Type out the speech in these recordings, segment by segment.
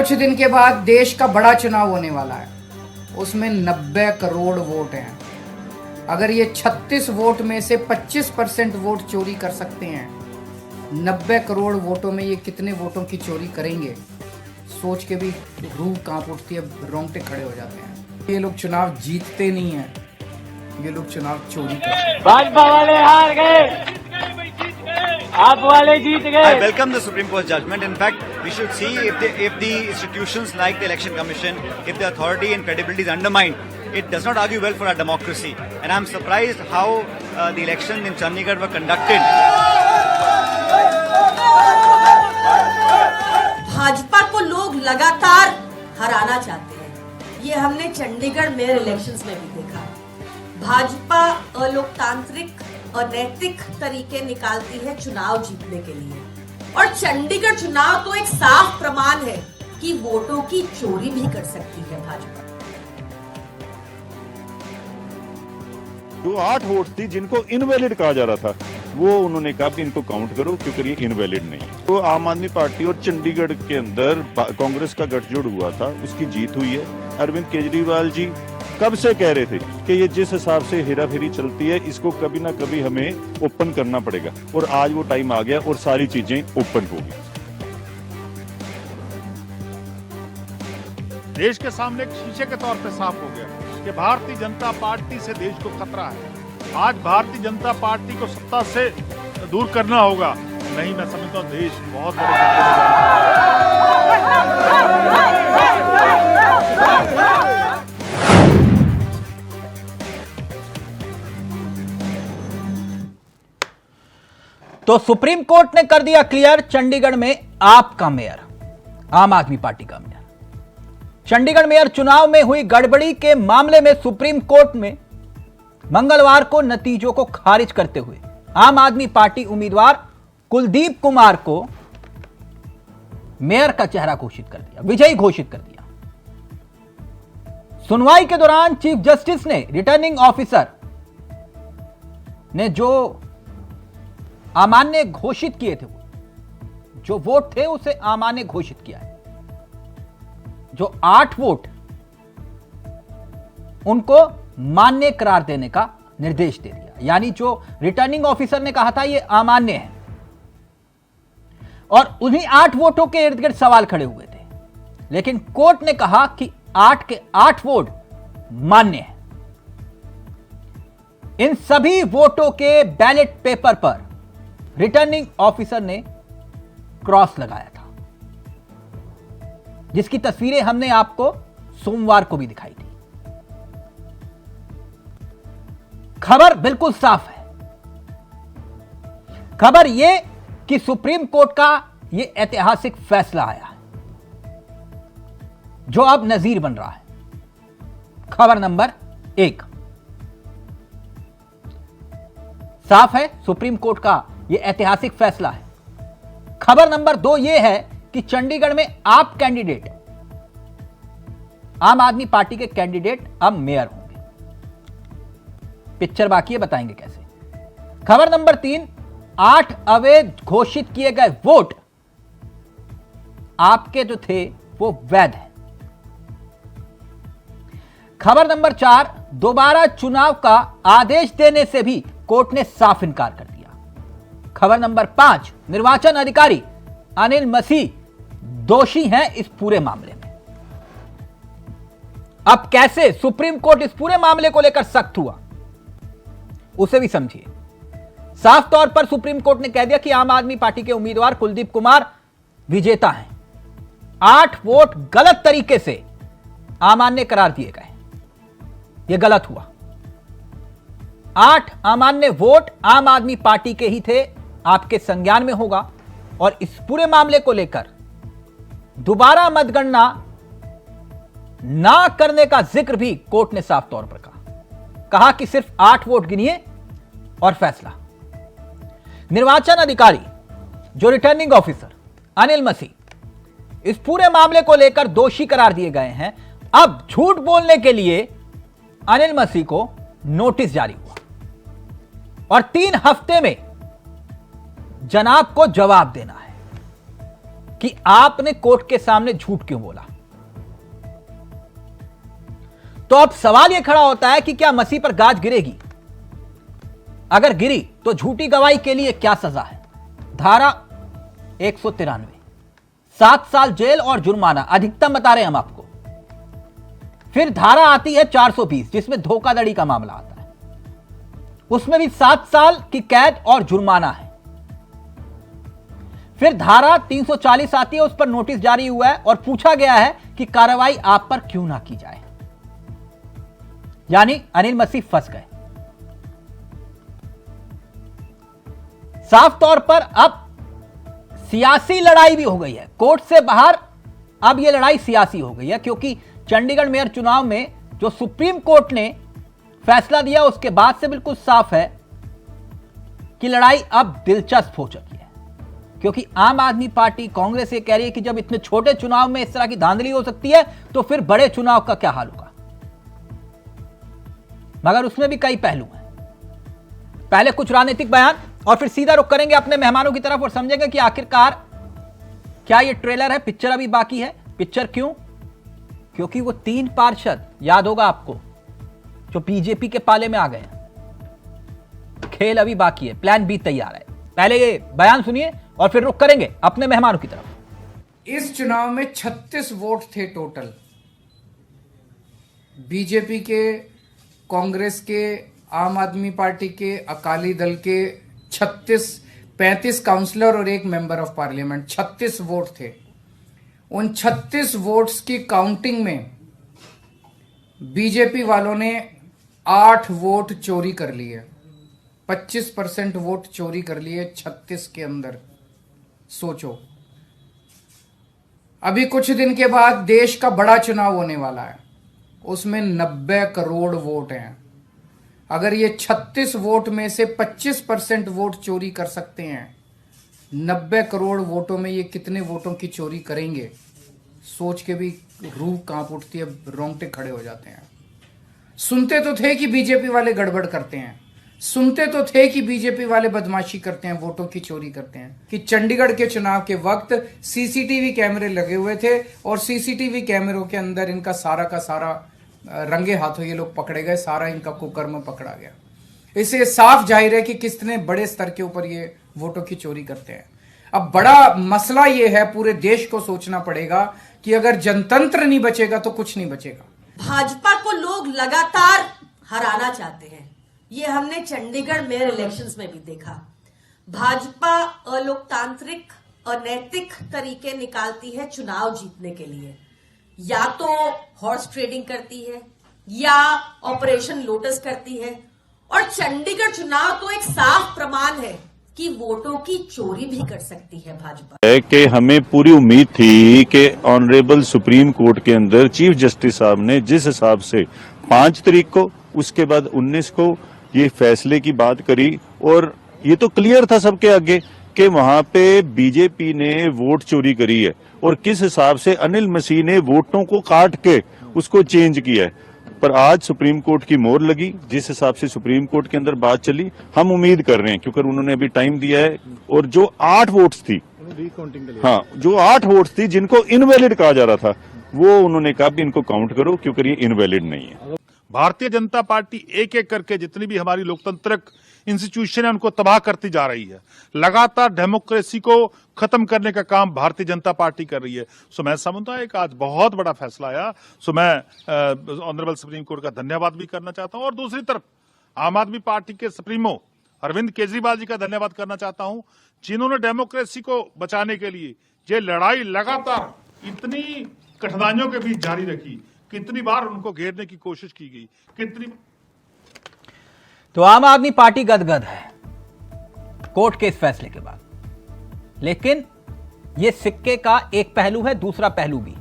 कुछ दिन के बाद देश का बड़ा चुनाव होने वाला है। उसमें 90 करोड़ वोट हैं। अगर ये 36 वोट में से 25% वोट चोरी कर सकते हैं, 90 करोड़ वोटों में ये कितने वोटों की चोरी करेंगे, सोच के भी रूह कांप उठती है, रोंगटे खड़े हो जाते हैं। ये लोग चुनाव जीतते नहीं हैं, ये लोग चुनाव चोरी करते हैं। भाजपा वाले हार गए, आप वाले जीत गए। I welcome the Supreme Court's judgment. In fact, we should see if the institutions like the Election Commission, if the authority and credibility is undermined, it does not argue well for our democracy. And I'm surprised how the elections in Chandigarh were conducted. Bhajpa को लोग लगातार हराना चाहते हैं। ये हमने Chandigarh mayor elections में भी देखा। भाजपा अलोकतांत्रिक अनैतिक तरीके निकालती है चुनाव जीतने के लिए, और चंडीगढ़ चुनाव तो एक साफ प्रमाण है कि वोटों की चोरी भी कर सकती है भाजपा। जो 8 वोट थी जिनको इनवैलिड कहा जा रहा था, वो उन्होंने कहा कि इनको काउंट करो क्योंकि ये इनवैलिड नहीं है। तो आम आदमी पार्टी और चंडीगढ़ के अंदर कांग्रेस का गठजोड़ हुआ था, उसकी जीत हुई है। अरविंद केजरीवाल जी कब से कह रहे थे कि ये जिस हिसाब से हेराफेरी चलती है, इसको कभी ना कभी हमें ओपन करना पड़ेगा, और आज वो टाइम आ गया और सारी चीजें ओपन होगी। देश के सामने एक शीशे के तौर पे साफ हो गया कि भारतीय जनता पार्टी से देश को खतरा है। आज भारतीय जनता पार्टी को सत्ता से दूर करना होगा, नहीं मैं समझता हूं देश बहुत बड़े तो सुप्रीम कोर्ट ने कर दिया क्लियर, चंडीगढ़ में आपका मेयर, आम आदमी पार्टी का मेयर। चंडीगढ़ मेयर चुनाव में हुई गड़बड़ी के मामले में सुप्रीम कोर्ट में मंगलवार को नतीजों को खारिज करते हुए आम आदमी पार्टी उम्मीदवार कुलदीप कुमार को मेयर का चेहरा घोषित कर दिया, विजयी घोषित कर दिया। सुनवाई के दौरान चीफ जस्टिस ने रिटर्निंग ऑफिसर ने जो अमान्य घोषित किए थे, जो वोट थे उसे अमान्य घोषित किया है। जो 8 वोट उनको मान्य करार देने का निर्देश दे दिया, यानी जो रिटर्निंग ऑफिसर ने कहा था ये अमान्य है, और उन्हीं 8 वोटों के इर्द गिर्द सवाल खड़े हुए थे। लेकिन कोर्ट ने कहा कि 8 के 8 वोट मान्य है। इन सभी वोटों के बैलेट पेपर पर रिटर्निंग ऑफिसर ने क्रॉस लगाया था, जिसकी तस्वीरें हमने आपको सोमवार को भी दिखाई थी। खबर बिल्कुल साफ है। खबर यह कि सुप्रीम कोर्ट का यह ऐतिहासिक फैसला आया है, जो अब नजीर बन रहा है। खबर नंबर 1 साफ है, सुप्रीम कोर्ट का यह ऐतिहासिक फैसला है। खबर नंबर 2 यह है कि चंडीगढ़ में आप कैंडिडेट, आम आदमी पार्टी के कैंडिडेट अब मेयर होंगे। पिक्चर बाकी है, बताएंगे कैसे। खबर नंबर 3, 8 अवैध घोषित किए गए वोट आपके जो थे वो वैध हैं। खबर नंबर 4, दोबारा चुनाव का आदेश देने से भी कोर्ट ने साफ इनकार कर दिया। खबर नंबर 5, निर्वाचन अधिकारी अनिल मसीह दोषी हैं इस पूरे मामले में। अब कैसे सुप्रीम कोर्ट इस पूरे मामले को लेकर सख्त हुआ, उसे भी समझिए। साफ तौर पर सुप्रीम कोर्ट ने कह दिया कि आम आदमी पार्टी के उम्मीदवार कुलदीप कुमार विजेता हैं। 8 वोट गलत तरीके से अमान्य करार दिए गए, यह गलत हुआ। 8 अमान्य वोट आम आदमी पार्टी के ही थे, आपके संज्ञान में होगा। और इस पूरे मामले को लेकर दोबारा मतगणना ना करने का जिक्र भी कोर्ट ने साफ तौर पर कहा कि सिर्फ 8 वोट गिनिए और फैसला। निर्वाचन अधिकारी जो रिटर्निंग ऑफिसर अनिल मसीह इस पूरे मामले को लेकर दोषी करार दिए गए हैं। अब झूठ बोलने के लिए अनिल मसीह को नोटिस जारी हुआ और 3 हफ्ते में जनाब को जवाब देना है। कि आपने कोर्ट के सामने झूठ क्यों बोला। तो अब सवाल यह खड़ा होता है कि क्या मसीह पर गाज गिरेगी? अगर गिरी तो झूठी गवाही के लिए क्या सजा है? धारा 193, 7 साल जेल और जुर्माना, अधिकतम बता रहे हैं हम आपको। फिर धारा आती है 420 जिसमें धोखाधड़ी का मामला आता है, उसमें भी 7 साल की कैद और जुर्माना है। फिर धारा 340 आती है, उस पर नोटिस जारी हुआ है और पूछा गया है कि कार्रवाई आप पर क्यों ना की जाए, यानी अनिल मसीह फंस गए। साफ तौर पर अब सियासी लड़ाई भी हो गई है कोर्ट से बाहर। अब यह लड़ाई सियासी हो गई है क्योंकि चंडीगढ़ मेयर चुनाव में जो सुप्रीम कोर्ट ने फैसला दिया उसके बाद से बिल्कुल साफ है कि लड़ाई अब दिलचस्प हो चुकी है, क्योंकि आम आदमी पार्टी कांग्रेस ये कह रही है कि जब इतने छोटे चुनाव में इस तरह की धांधली हो सकती है तो फिर बड़े चुनाव का क्या हाल होगा। मगर उसमें भी कई पहलू हैं। पहले कुछ राजनीतिक बयान और फिर सीधा रुख करेंगे अपने मेहमानों की तरफ और समझेंगे कि आखिरकार क्या यह ट्रेलर है, पिक्चर अभी बाकी है। पिक्चर क्यों? क्योंकि वो 3 पार्षद, याद होगा आपको, जो बीजेपी के पाले में आ गए हैं। खेल अभी बाकी है, प्लान बी तैयार है। पहले ये बयान सुनिए और फिर रुख करेंगे अपने मेहमानों की तरफ। इस चुनाव में 36 वोट थे टोटल, बीजेपी के, कांग्रेस के, आम आदमी पार्टी के, अकाली दल के 35 काउंसलर और 1 मेंबर ऑफ पार्लियामेंट, 36 वोट थे। उन 36 वोट्स की काउंटिंग में बीजेपी वालों ने 8 वोट चोरी कर लिए, 25% वोट चोरी कर लिए 36 के अंदर। सोचो, अभी कुछ दिन के बाद देश का बड़ा चुनाव होने वाला है, उसमें 90 करोड़ वोट हैं। अगर ये 36 वोट में से 25% वोट चोरी कर सकते हैं, 90 करोड़ वोटों में ये कितने वोटों की चोरी करेंगे? सोच के भी रूह कांप उठती है, रोंगटे खड़े हो जाते हैं। सुनते तो थे कि बीजेपी वाले गड़बड़ करते हैं, सुनते तो थे कि बीजेपी वाले बदमाशी करते हैं, वोटों की चोरी करते हैं, कि चंडीगढ़ के चुनाव के वक्त सीसीटीवी कैमरे लगे हुए थे और सीसीटीवी कैमरों के अंदर इनका सारा का सारा रंगे हाथों ये लोग पकड़े गए, सारा इनका कुकर्म पकड़ा गया। इससे साफ जाहिर है कि कितने बड़े स्तर के ऊपर ये वोटों की चोरी करते हैं। अब बड़ा मसला ये है, पूरे देश को सोचना पड़ेगा कि अगर जनतंत्र नहीं बचेगा तो कुछ नहीं बचेगा। भाजपा को लोग लगातार हराना चाहते हैं, ये हमने चंडीगढ़ मेयर इलेक्शंस में भी देखा। भाजपा अलोकतांत्रिक, अनैतिक तरीके निकालती है चुनाव जीतने के लिए। या तो हॉर्स ट्रेडिंग करती है या ऑपरेशन लोटस करती है, और चंडीगढ़ चुनाव तो एक साफ प्रमाण है कि वोटों की चोरी भी कर सकती है भाजपा। कि हमें पूरी उम्मीद थी कि ऑनरेबल सुप्रीम कोर्ट के अंदर चीफ जस्टिस साहब ने जिस हिसाब से 5 तारीख को, उसके बाद 19 को ये फैसले की बात करी, और ये तो क्लियर था सबके आगे कि वहां पे बीजेपी ने वोट चोरी करी है और किस हिसाब से अनिल मसीह ने वोटों को काट के उसको चेंज किया है। पर आज सुप्रीम कोर्ट की मोहर लगी, जिस हिसाब से सुप्रीम कोर्ट के अंदर बात चली, हम उम्मीद कर रहे हैं, क्योंकि उन्होंने अभी टाइम दिया है, और जो 8 वोट्स थी, हाँ, जो 8 वोट्स थी जिनको इनवैलिड कहा जा रहा था, वो उन्होंने कहा भी इनको काउंट करो क्योंकि ये इनवैलिड नहीं है। भारतीय जनता पार्टी एक एक करके जितनी भी हमारी लोकतांत्रिक इंस्टीट्यूशन है उनको तबाह करती जा रही है। लगातार डेमोक्रेसी को खत्म करने का काम भारतीय जनता पार्टी कर रही है। सो मैं समझता हूं एक आज बहुत बड़ा फैसला आया। सो मैं ऑनरेबल सुप्रीम कोर्ट का धन्यवाद भी करना चाहता हूं, और दूसरी तरफ आम आदमी पार्टी के सुप्रीमो अरविंद केजरीवाल जी का धन्यवाद करना चाहता हूं, जिन्होंने डेमोक्रेसी को बचाने के लिए ये लड़ाई लगातार इतनी कठिनाइयों के बीच जारी रखी, कितनी बार उनको घेरने की कोशिश की गई, कितनी। तो आम आदमी पार्टी गदगद है कोर्ट के इस फैसले के बाद, लेकिन यह सिक्के का एक पहलू है, दूसरा पहलू भी,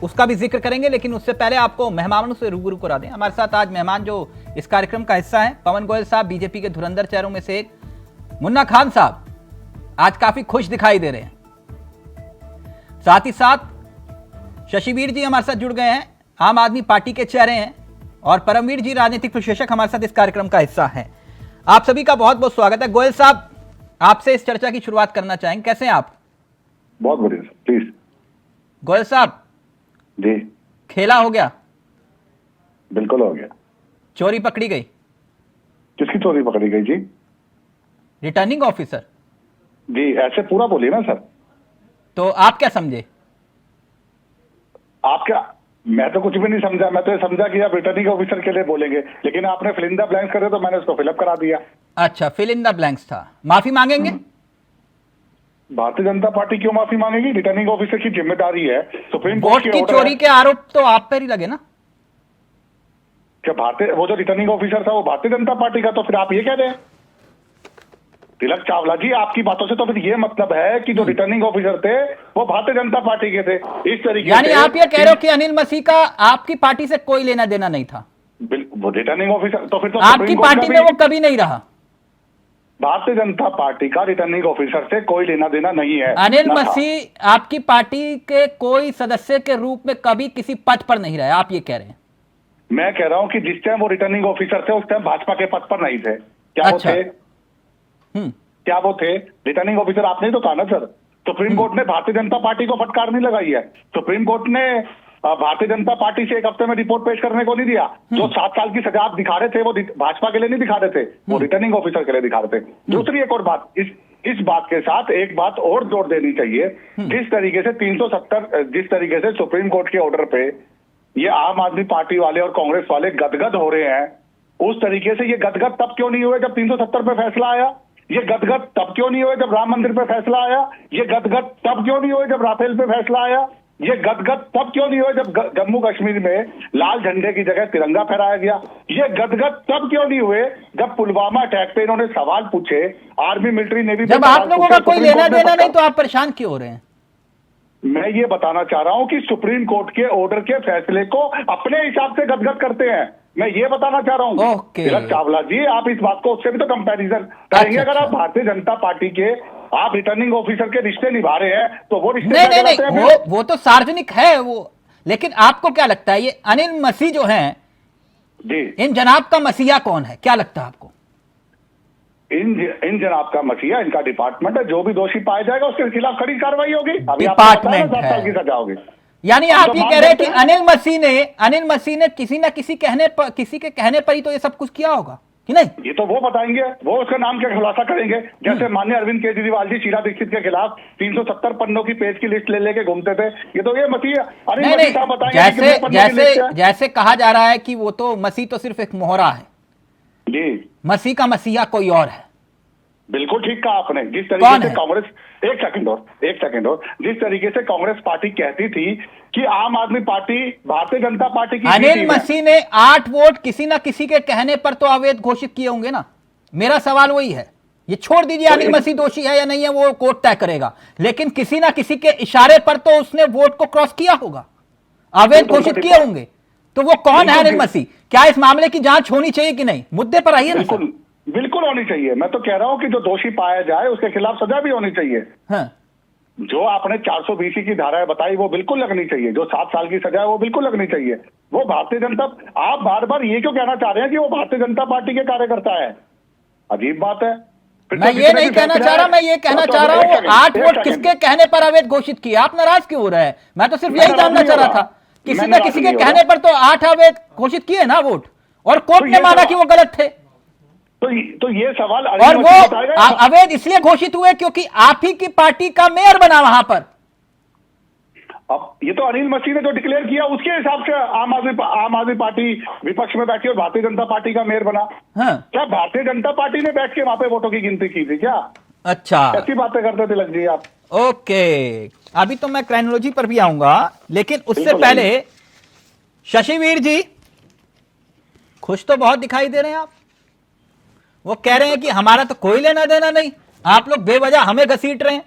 उसका भी जिक्र करेंगे। लेकिन उससे पहले आपको मेहमानों से रूबरू करा दें। हमारे साथ आज मेहमान जो इस कार्यक्रम का हिस्सा है, पवन गोयल साहब, बीजेपी के धुरंधर चेहरों में से एक। मुन्ना खान साहब आज काफी खुश दिखाई दे रहे हैं। साथ ही साथ शशिवीर जी हमारे साथ जुड़ गए हैं, आम आदमी पार्टी के चेहरे हैं, और परमवीर जी राजनीतिक विश्लेषक हमारे साथ इस कार्यक्रम का हिस्सा हैं। आप सभी का बहुत बहुत स्वागत है। गोयल साहब, आपसे इस चर्चा की शुरुआत करना चाहेंगे, कैसे हैं आप? बहुत बढ़िया। प्लीज। गोयल साहब, जी खेला हो गया, बिल्कुल हो गया। चोरी पकड़ी गई, किसकी चोरी पकड़ी गई जी? Returning officer. जी ऐसे पूरा बोलिए ना सर। तो आप क्या समझे? आप क्या? मैं तो कुछ भी नहीं समझा, मैं तो ये समझा कि आप रिटर्निंग ऑफिसर के लिए बोलेंगे, लेकिन आपने फिल इन द ब्लैंक्स करे तो मैंने उसको फिलअप करा दिया। अच्छा, फिल इन द ब्लैंक्स था। माफी मांगेंगे? भारतीय जनता पार्टी क्यों माफी मांगेगी? रिटर्निंग ऑफिसर की जिम्मेदारी है। सुप्रीम वोट कोर्ट की के चोरी के आरोप तो आप पर ही लगे ना। क्या भारतीय, वो जो रिटर्निंग ऑफिसर था वो भारतीय जनता पार्टी का, तो फिर आप ये कह रहे हैं? तिलक चावला जी, आपकी बातों से तो फिर ये मतलब है कि जो रिटर्निंग ऑफिसर थे वो भारतीय जनता पार्टी के थे। इस तरीके यानी से आप ये कह रहे हो कि अनिल मसीह का आपकी पार्टी से कोई लेना देना नहीं था? वो रिटर्निंग ऑफिसर तो फिर तो आपकी सुप्रीम कोर्ट पार्टी में वो कभी नहीं रहा। भारतीय जनता पार्टी का रिटर्निंग ऑफिसर से कोई लेना देना नहीं है। अनिल ना था। मसीह आपकी पार्टी के कोई सदस्य के रूप में कभी किसी पद पर नहीं रहे, आप ये कह रहे हैं? मैं कह रहा हूं कि जिस टाइम वो रिटर्निंग ऑफिसर थे उस टाइम भाजपा के पद पर नहीं थे। क्या अच्छा। वो थे? क्या वो थे रिटर्निंग ऑफिसर? आपने ही तो कहा ना सर। सुप्रीम कोर्ट ने भारतीय जनता पार्टी को फटकार नहीं लगाई है। सुप्रीम कोर्ट ने भारतीय जनता पार्टी से एक हफ्ते में रिपोर्ट पेश करने को नहीं दिया। जो 7 साल की सजा आप दिखा रहे थे वो भाजपा के लिए नहीं दिखा रहे थे, वो रिटर्निंग ऑफिसर के लिए दिखा रहे थे। दूसरी एक और बात, इस बात के साथ एक बात और जोड़ देनी चाहिए। जिस तरीके से 370, जिस तरीके से सुप्रीम कोर्ट के ऑर्डर पे ये आम आदमी पार्टी वाले और कांग्रेस वाले गदगद हो रहे हैं, उस तरीके से ये गदगद तब क्यों नहीं हुए जब 370 पे फैसला आया? ये गदगद तब क्यों नहीं हुए जब राम मंदिर पे फैसला आया? ये गदगद तब क्यों नहीं हुए जब राफेल पे फैसला आया? ये गदगद तब क्यों नहीं हुए जब जम्मू कश्मीर में लाल झंडे की जगह तिरंगा फहराया गया? ये गदगद तब क्यों नहीं हुए जब पुलवामा अटैक पे इन्होंने सवाल पूछे, आर्मी मिलिट्री नेवी? जब आप लोगों का कोई लेना देना नहीं तो आप परेशान क्यों हो रहे हैं? मैं ये बताना चाह रहा हूं कि सुप्रीम कोर्ट के ऑर्डर के फैसले को अपने हिसाब से गदगद करते हैं। मैं ये बताना चाह रहा हूं। ओके। तिलक चावला जी, आप इस बात को उससे भी तो कंपैरिजन करेंगे। अच्छा, अगर आप भारतीय जनता पार्टी के आप रिटर्निंग ऑफिसर के रिश्ते निभा रहे हैं तो वो रिश्ते नहीं क्या नहीं कहलाते नहीं, हैं फिर? वो तो सार्वजनिक है वो। लेकिन आपको क्या लगता है ये अनिल मसीह जो हैं, जी, इन जनाब का मसीहा कौन है, क्या लगता है आपको? इन जनाब का मसीहा इनका डिपार्टमेंट है। जो भी दोषी पाया जाएगा उसके खिलाफ कड़ी कार्रवाई होगी। अभी आपको पता है ना, डिपार्टमेंट 7 साल की है। सजा होगी। यानी हम आप तो ये मान कह रहे हैं कि लेते हैं। अनिल मसीह ने किसी ना किसी कहने पर, किसी के कहने पर ही तो ये सब कुछ किया होगा कि नहीं? ये तो वो बताएंगे, वो उसका नाम क्या खुलासा करेंगे। जैसे माननीय अरविंद केजरीवाल जी शीला दीक्षित के खिलाफ 370 पन्नों की पेज की लिस्ट ले लेके घूमते थे, ये तो ये मसीह अनिल नहीं मसीह साहब नहीं, बताएंगे कि कितने पन्नों की लिस्ट है। जैसे कहा जा रहा है कि वो तो मसीह तो सिर्फ एक मोहरा है, जी मसीह का मसीहा कोई और है। बिल्कुल ठीक कहा आपने। जिस कौन तरीके से है? कांग्रेस, एक सेकंड और जिस तरीके से कांग्रेस पार्टी कहती थी कि आम आदमी पार्टी भारतीय जनता पार्टी की अनिल टीम है। मसीह ने 8 वोट किसी ना किसी के कहने पर तो अवैध घोषित किए होंगे ना। मेरा सवाल वही है। ये छोड़ दीजिए तो अनिल मसीह दोषी है या नहीं है, वो कोर्ट तय करेगा, लेकिन किसी ना किसी के इशारे पर तो उसने वोट को क्रॉस किया होगा, अवैध बिल्कुल घोषित ठीक किए है। होंगे। तो वो कौन है बिल्कुल अनिल ठीक। मसीह? क्या इस मामले की जांच होनी चाहिए कि नहीं? मुद्दे पर आइए ना सर। बिल्कुल बिल्कुल होनी चाहिए। मैं तो कह रहा हूं कि जो दोषी पाया जाए उसके खिलाफ सजा भी होनी चाहिए। हाँ। जो आपने 420 की धाराएं बताई वो बिल्कुल लगनी चाहिए। जो 7 साल की सजा है वो बिल्कुल लगनी चाहिए। वो भारतीय जनता, आप बार बार ये क्यों कहना चाह रहे हैं कि वो भारतीय जनता पार्टी के कार्यकर्ता है? अजीब बात है। फिर तो मैं ये जितने नहीं भी कहना फैसले चाह रहा, हैं- मैं ये कहना तो चाह रहा एक हूँ सेकंड, 8 एक वोट सेकंड। किसके कहने पर अवैध घोषित किए? आप नाराज क्यों हो रहे हैं? मैं तो सिर्फ मैं यही नाराज जानना नहीं चाह हो रहा रहा। था। किसी मैं ना नाराज किसी नहीं के हो कहने पर तो 8 अवैध घोषित किए ना वोट, और कोर्ट तो ने ये माना तो- कि वो गलत थे। तो ये सवाल और अनिल वो मसीह बताएगा। अवैध इसलिए घोषित हुए क्योंकि आप ही की पार्टी का मेयर बना वहां पर। अब ये तो अनिल मसीह ने जो डिक्लेयर किया उसके हिसाब से आम आदमी पार्टी विपक्ष में बैठी और भारतीय जनता पार्टी का मेयर बना। हाँ। क्या भारतीय जनता पार्टी ने बैठ के वहां पे वोटों की गिनती की थी क्या? अच्छा, ऐसी बातें करते थे लग जी आप। ओके, अभी तो मैं क्राइनोलॉजी पर भी आऊंगा, लेकिन उससे बिल्कुल पहले शशिवीर जी खुश तो बहुत दिखाई दे रहे हैं आप। वो कह रहे हैं कि हमारा तो कोई लेना देना नहीं, आप लोग बेवजह हमें घसीट रहे हैं।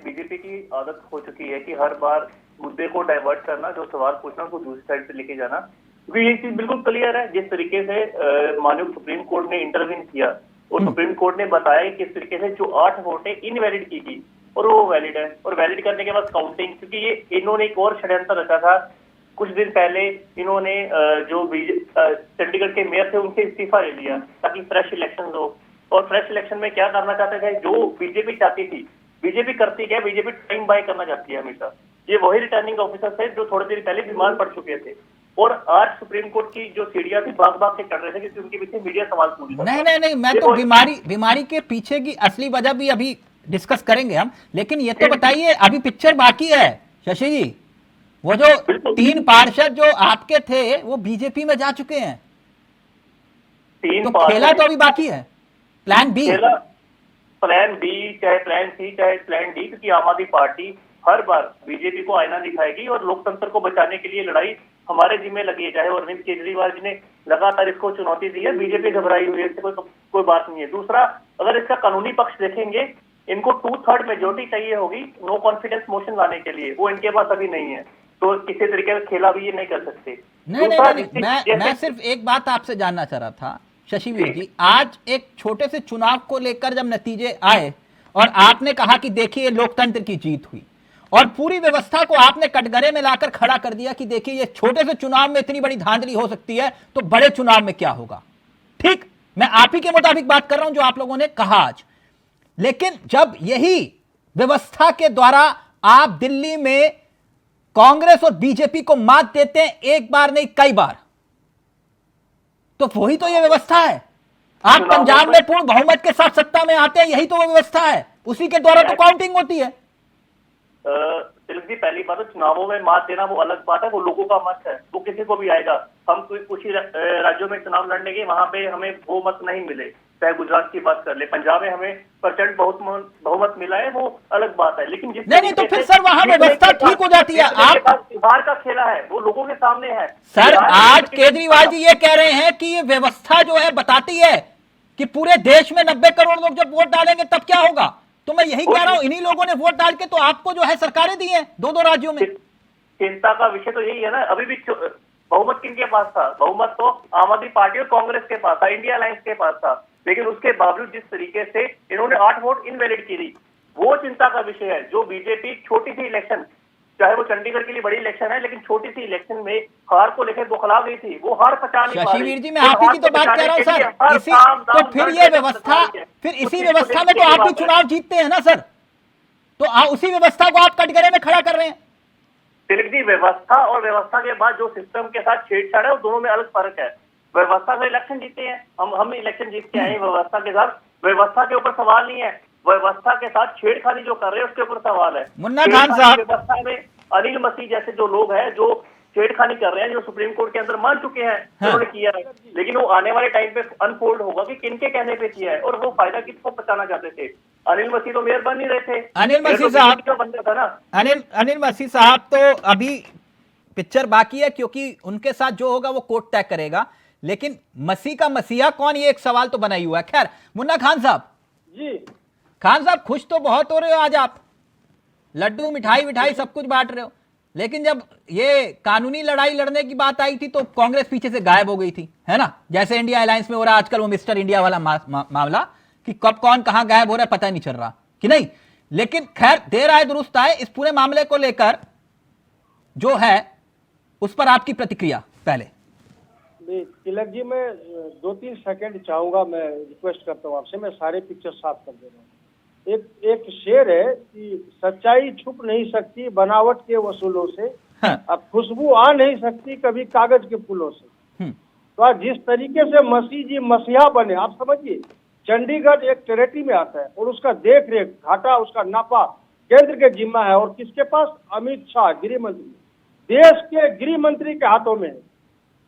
बीजेपी की आदत हो चुकी है कि हर बार मुद्दे को डाइवर्ट करना, जो सवाल पूछना उसको दूसरी साइड पे लेके जाना, क्योंकि ये चीज बिल्कुल क्लियर है। जिस तरीके से माननीय सुप्रीम कोर्ट ने इंटरवीन किया और सुप्रीम कोर्ट ने बताया कि किस तरीके से जो 8 वोट है इनवैलिड की गई और वो वैलिड है, और वैलिड करने के बाद काउंटिंग, क्योंकि ये इन्होंने एक और षड्यंत्र रचा था। कुछ दिन पहले इन्होंने जो चंडीगढ़ के मेयर थे उनसे इस्तीफा ले लिया ताकि फ्रेश इलेक्शन हो, और फ्रेश इलेक्शन में क्या करना चाहते थे, जो बीजेपी चाहती थी, बीजेपी करती क्या है, बीजेपी टाइम बाय करना चाहती है हमेशा। ये वही रिटर्निंग ऑफिसर थे जो थोड़ी देर पहले बीमार पड़ चुके थे और आज सुप्रीम कोर्ट की जो सीढ़ियां थी भाग भाग के चढ़ रहे थे क्योंकि उनके पीछे मीडिया सवाल पूछ रहा था। नहीं, मैं तो बीमारी के पीछे की असली वजह भी अभी डिस्कस करेंगे हम, लेकिन ये तो बताइए अभी पिक्चर बाकी है शशि जी। वो जो 3 पार्षद जो आपके थे वो बीजेपी में जा चुके हैं, तो खेला तो अभी बाकी है। प्लान बी, चाहे प्लान सी, चाहे प्लान डी, क्योंकि आम आदमी पार्टी हर बार बीजेपी को आईना दिखाएगी और लोकतंत्र को बचाने के लिए लड़ाई हमारे जिम्मे लगी है। चाहे वो अरविंद केजरीवाल जी ने लगातार इसको चुनौती दी है, बीजेपी घबराई हुई है, इससे कोई बात नहीं है। दूसरा, अगर इसका कानूनी पक्ष देखेंगे, इनको 2/3 मेजोरिटी चाहिए होगी नो कॉन्फिडेंस मोशन लाने के लिए, वो इनके पास अभी नहीं है, तो किसी तरीके का खेला भी ये नहीं कर सकते। नहीं, मैं सिर्फ एक बात आपसे जानना चाह रहा था शशिवीर जी, आज एक छोटे से चुनाव को लेकर जब नतीजे आए और आपने कहा कि देखिए लोकतंत्र की जीत हुई और पूरी व्यवस्था को आपने कटघरे में लाकर खड़ा कर दिया कि देखिए ये छोटे से चुनाव में इतनी बड़ी धांधली हो सकती है तो बड़े चुनाव में क्या होगा। ठीक, मैं आप ही के मुताबिक बात कर रहा हूं जो आप लोगों ने कहा आज, लेकिन जब यही व्यवस्था के द्वारा आप दिल्ली में कांग्रेस और बीजेपी को मात देते हैं, एक बार नहीं कई बार, तो वही तो ये व्यवस्था है। आप पंजाब में पूर्ण बहुमत के साथ सत्ता में आते हैं, यही तो वो व्यवस्था है, उसी के द्वारा तो काउंटिंग होती है। तिलक जी, पहली बात तो चुनावों में मात देना वो अलग बात है, वो लोगों का मत है, वो किसी को भी आएगा। हम कुछ ही राज्यों में चुनाव लड़ने के वहां पे हमें वो मत नहीं मिले, चाहे गुजरात की बात कर ले, पंजाब में हमें प्रचंड बहुमत मिला है, वो अलग बात है। लेकिन जिस नहीं तो फिर सर वहां व्यवस्था ठीक हो जाती है। आप बाहर का खेला है वो लोगों के सामने है। सर आज केजरीवाल जी ये कह रहे हैं कि ये व्यवस्था जो है बताती है कि पूरे देश में 90 करोड़ लोग जब वोट डालेंगे तब क्या होगा, तो मैं यही कह रहा हूं इन्हीं लोगों ने वोट डाल के तो आपको जो है सरकारें दी हैं 2-2 राज्यों में। चिंता का विषय तो यही है ना, अभी भी बहुमत किनके पास था? बहुमत तो आम आदमी पार्टी और कांग्रेस के पास था, इंडिया अलायंस के पास था, लेकिन उसके बावजूद जिस तरीके से इन्होंने 8 वोट इनवैलिड की, वो चिंता का विषय है। जो बीजेपी छोटी सी इलेक्शन, चाहे वो चंडीगढ़ के लिए बड़ी इलेक्शन है, लेकिन छोटी सी इलेक्शन में हार को लेकर बौखला गई थी, वो हार पचा नहीं पा रही। शशिवीर जी, मैं आप ही की तो बात कर रहा हूं सर, इसी तो फिर ये व्यवस्था, फिर इसी व्यवस्था में तो आप भी चुनाव जीतते हैं ना सर, तो उसी व्यवस्था को आप कटघरे में खड़ा कर रहे हैं। तिलक जी, व्यवस्था और व्यवस्था के बाद जो सिस्टम के साथ छेड़छाड़ है वो दोनों में अलग फर्क है। व्यवस्था से इलेक्शन जीते हैं हम इलेक्शन जीत के आए हैं व्यवस्था के साथ, व्यवस्था के ऊपर सवाल नहीं है, व्यवस्था के साथ छेड़खानी जो कर रहे हैं उसके ऊपर सवाल है। मुन्ना खान साहब, व्यवस्था में अनिल मसीह जैसे जो लोग हैं जो छेड़खानी कर रहे हैं, जो सुप्रीम कोर्ट के अंदर मान चुके हैं उन्होंने किया है, लेकिन वो आने वाले टाइम पे अनफोल्ड होगा कि किनके कहने पे किया है और वो फायदा किसको पहुंचाना चाहते थे। अनिल मसीह तो मेयर बन नहीं रहे थे, अनिल मसीह साहब का बंदा था ना। अनिल मसीह साहब तो अभी पिक्चर बाकी है क्योंकि उनके साथ जो होगा वो कोर्ट तय करेगा, लेकिन मसीह का मसीहा कौन, ये एक सवाल तो बना ही हुआ है। खैर मुन्ना खान साहब जी, खान साहब खुश तो बहुत हो रहे हो आज आप, लड्डू मिठाई सब कुछ बांट रहे हो, लेकिन जब ये कानूनी लड़ाई लड़ने की बात आई थी तो कांग्रेस पीछे से गायब हो गई थी, है ना, जैसे इंडिया अलायंस में हो रहा है आजकल वो मिस्टर इंडिया वाला मामला कि कब कौन कहां गायब हो रहा है पता नहीं चल रहा कि नहीं। लेकिन खैर देर आए दुरुस्त आए, इस पूरे मामले को लेकर जो है उस पर आपकी प्रतिक्रिया पहले। तिलक जी, मैं 2-3 सेकंड चाहूंगा, मैं रिक्वेस्ट करता हूँ आपसे, मैं सारे पिक्चर साफ कर दे रहा हूँ। एक शेर है कि सच्चाई छुप नहीं सकती बनावट के वसूलों से, अब खुशबू आ नहीं सकती कभी कागज के फूलों से। तो आज जिस तरीके से मसीह जी मसीहा बने, आप समझिए चंडीगढ़ एक टेरिटरी में आता है और उसका देख रेख घाटा उसका नापा केंद्र के जिम्मा है, और किसके पास? अमित शाह गृह मंत्री, देश के गृह मंत्री के हाथों में है।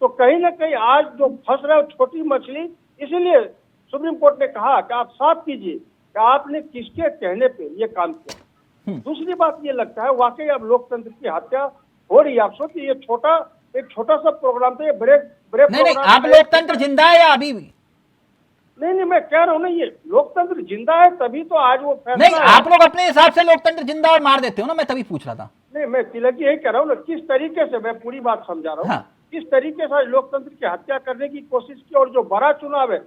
तो कहीं ना कहीं आज जो फंस रहा है छोटी मछली, इसीलिए सुप्रीम कोर्ट ने कहा कि आप साफ कीजिए कि आपने किसके कहने पे ये काम किया। दूसरी बात ये लगता है वाकई अब लोकतंत्र की हत्या हो रही है। आप सोचिए, ये एक छोटा सा प्रोग्राम था, ये ब्रेक नहीं, आप लोकतंत्र जिंदा है या अभी भी? नहीं, मैं कह रहा हूँ ना, ये लोकतंत्र जिंदा है तभी तो आज वो फैसला नहीं, आप लोग अपने हिसाब से लोकतंत्र जिंदा और मार देते हो ना, मैं तभी पूछ रहा था। नहीं, मैं तिलक जी यही कह रहा हूँ ना, किस तरीके से, मैं पूरी बात समझा रहा हूँ, किस तरीके से लोकतंत्र की हत्या करने की कोशिश की। और जो बड़ा चुनाव है,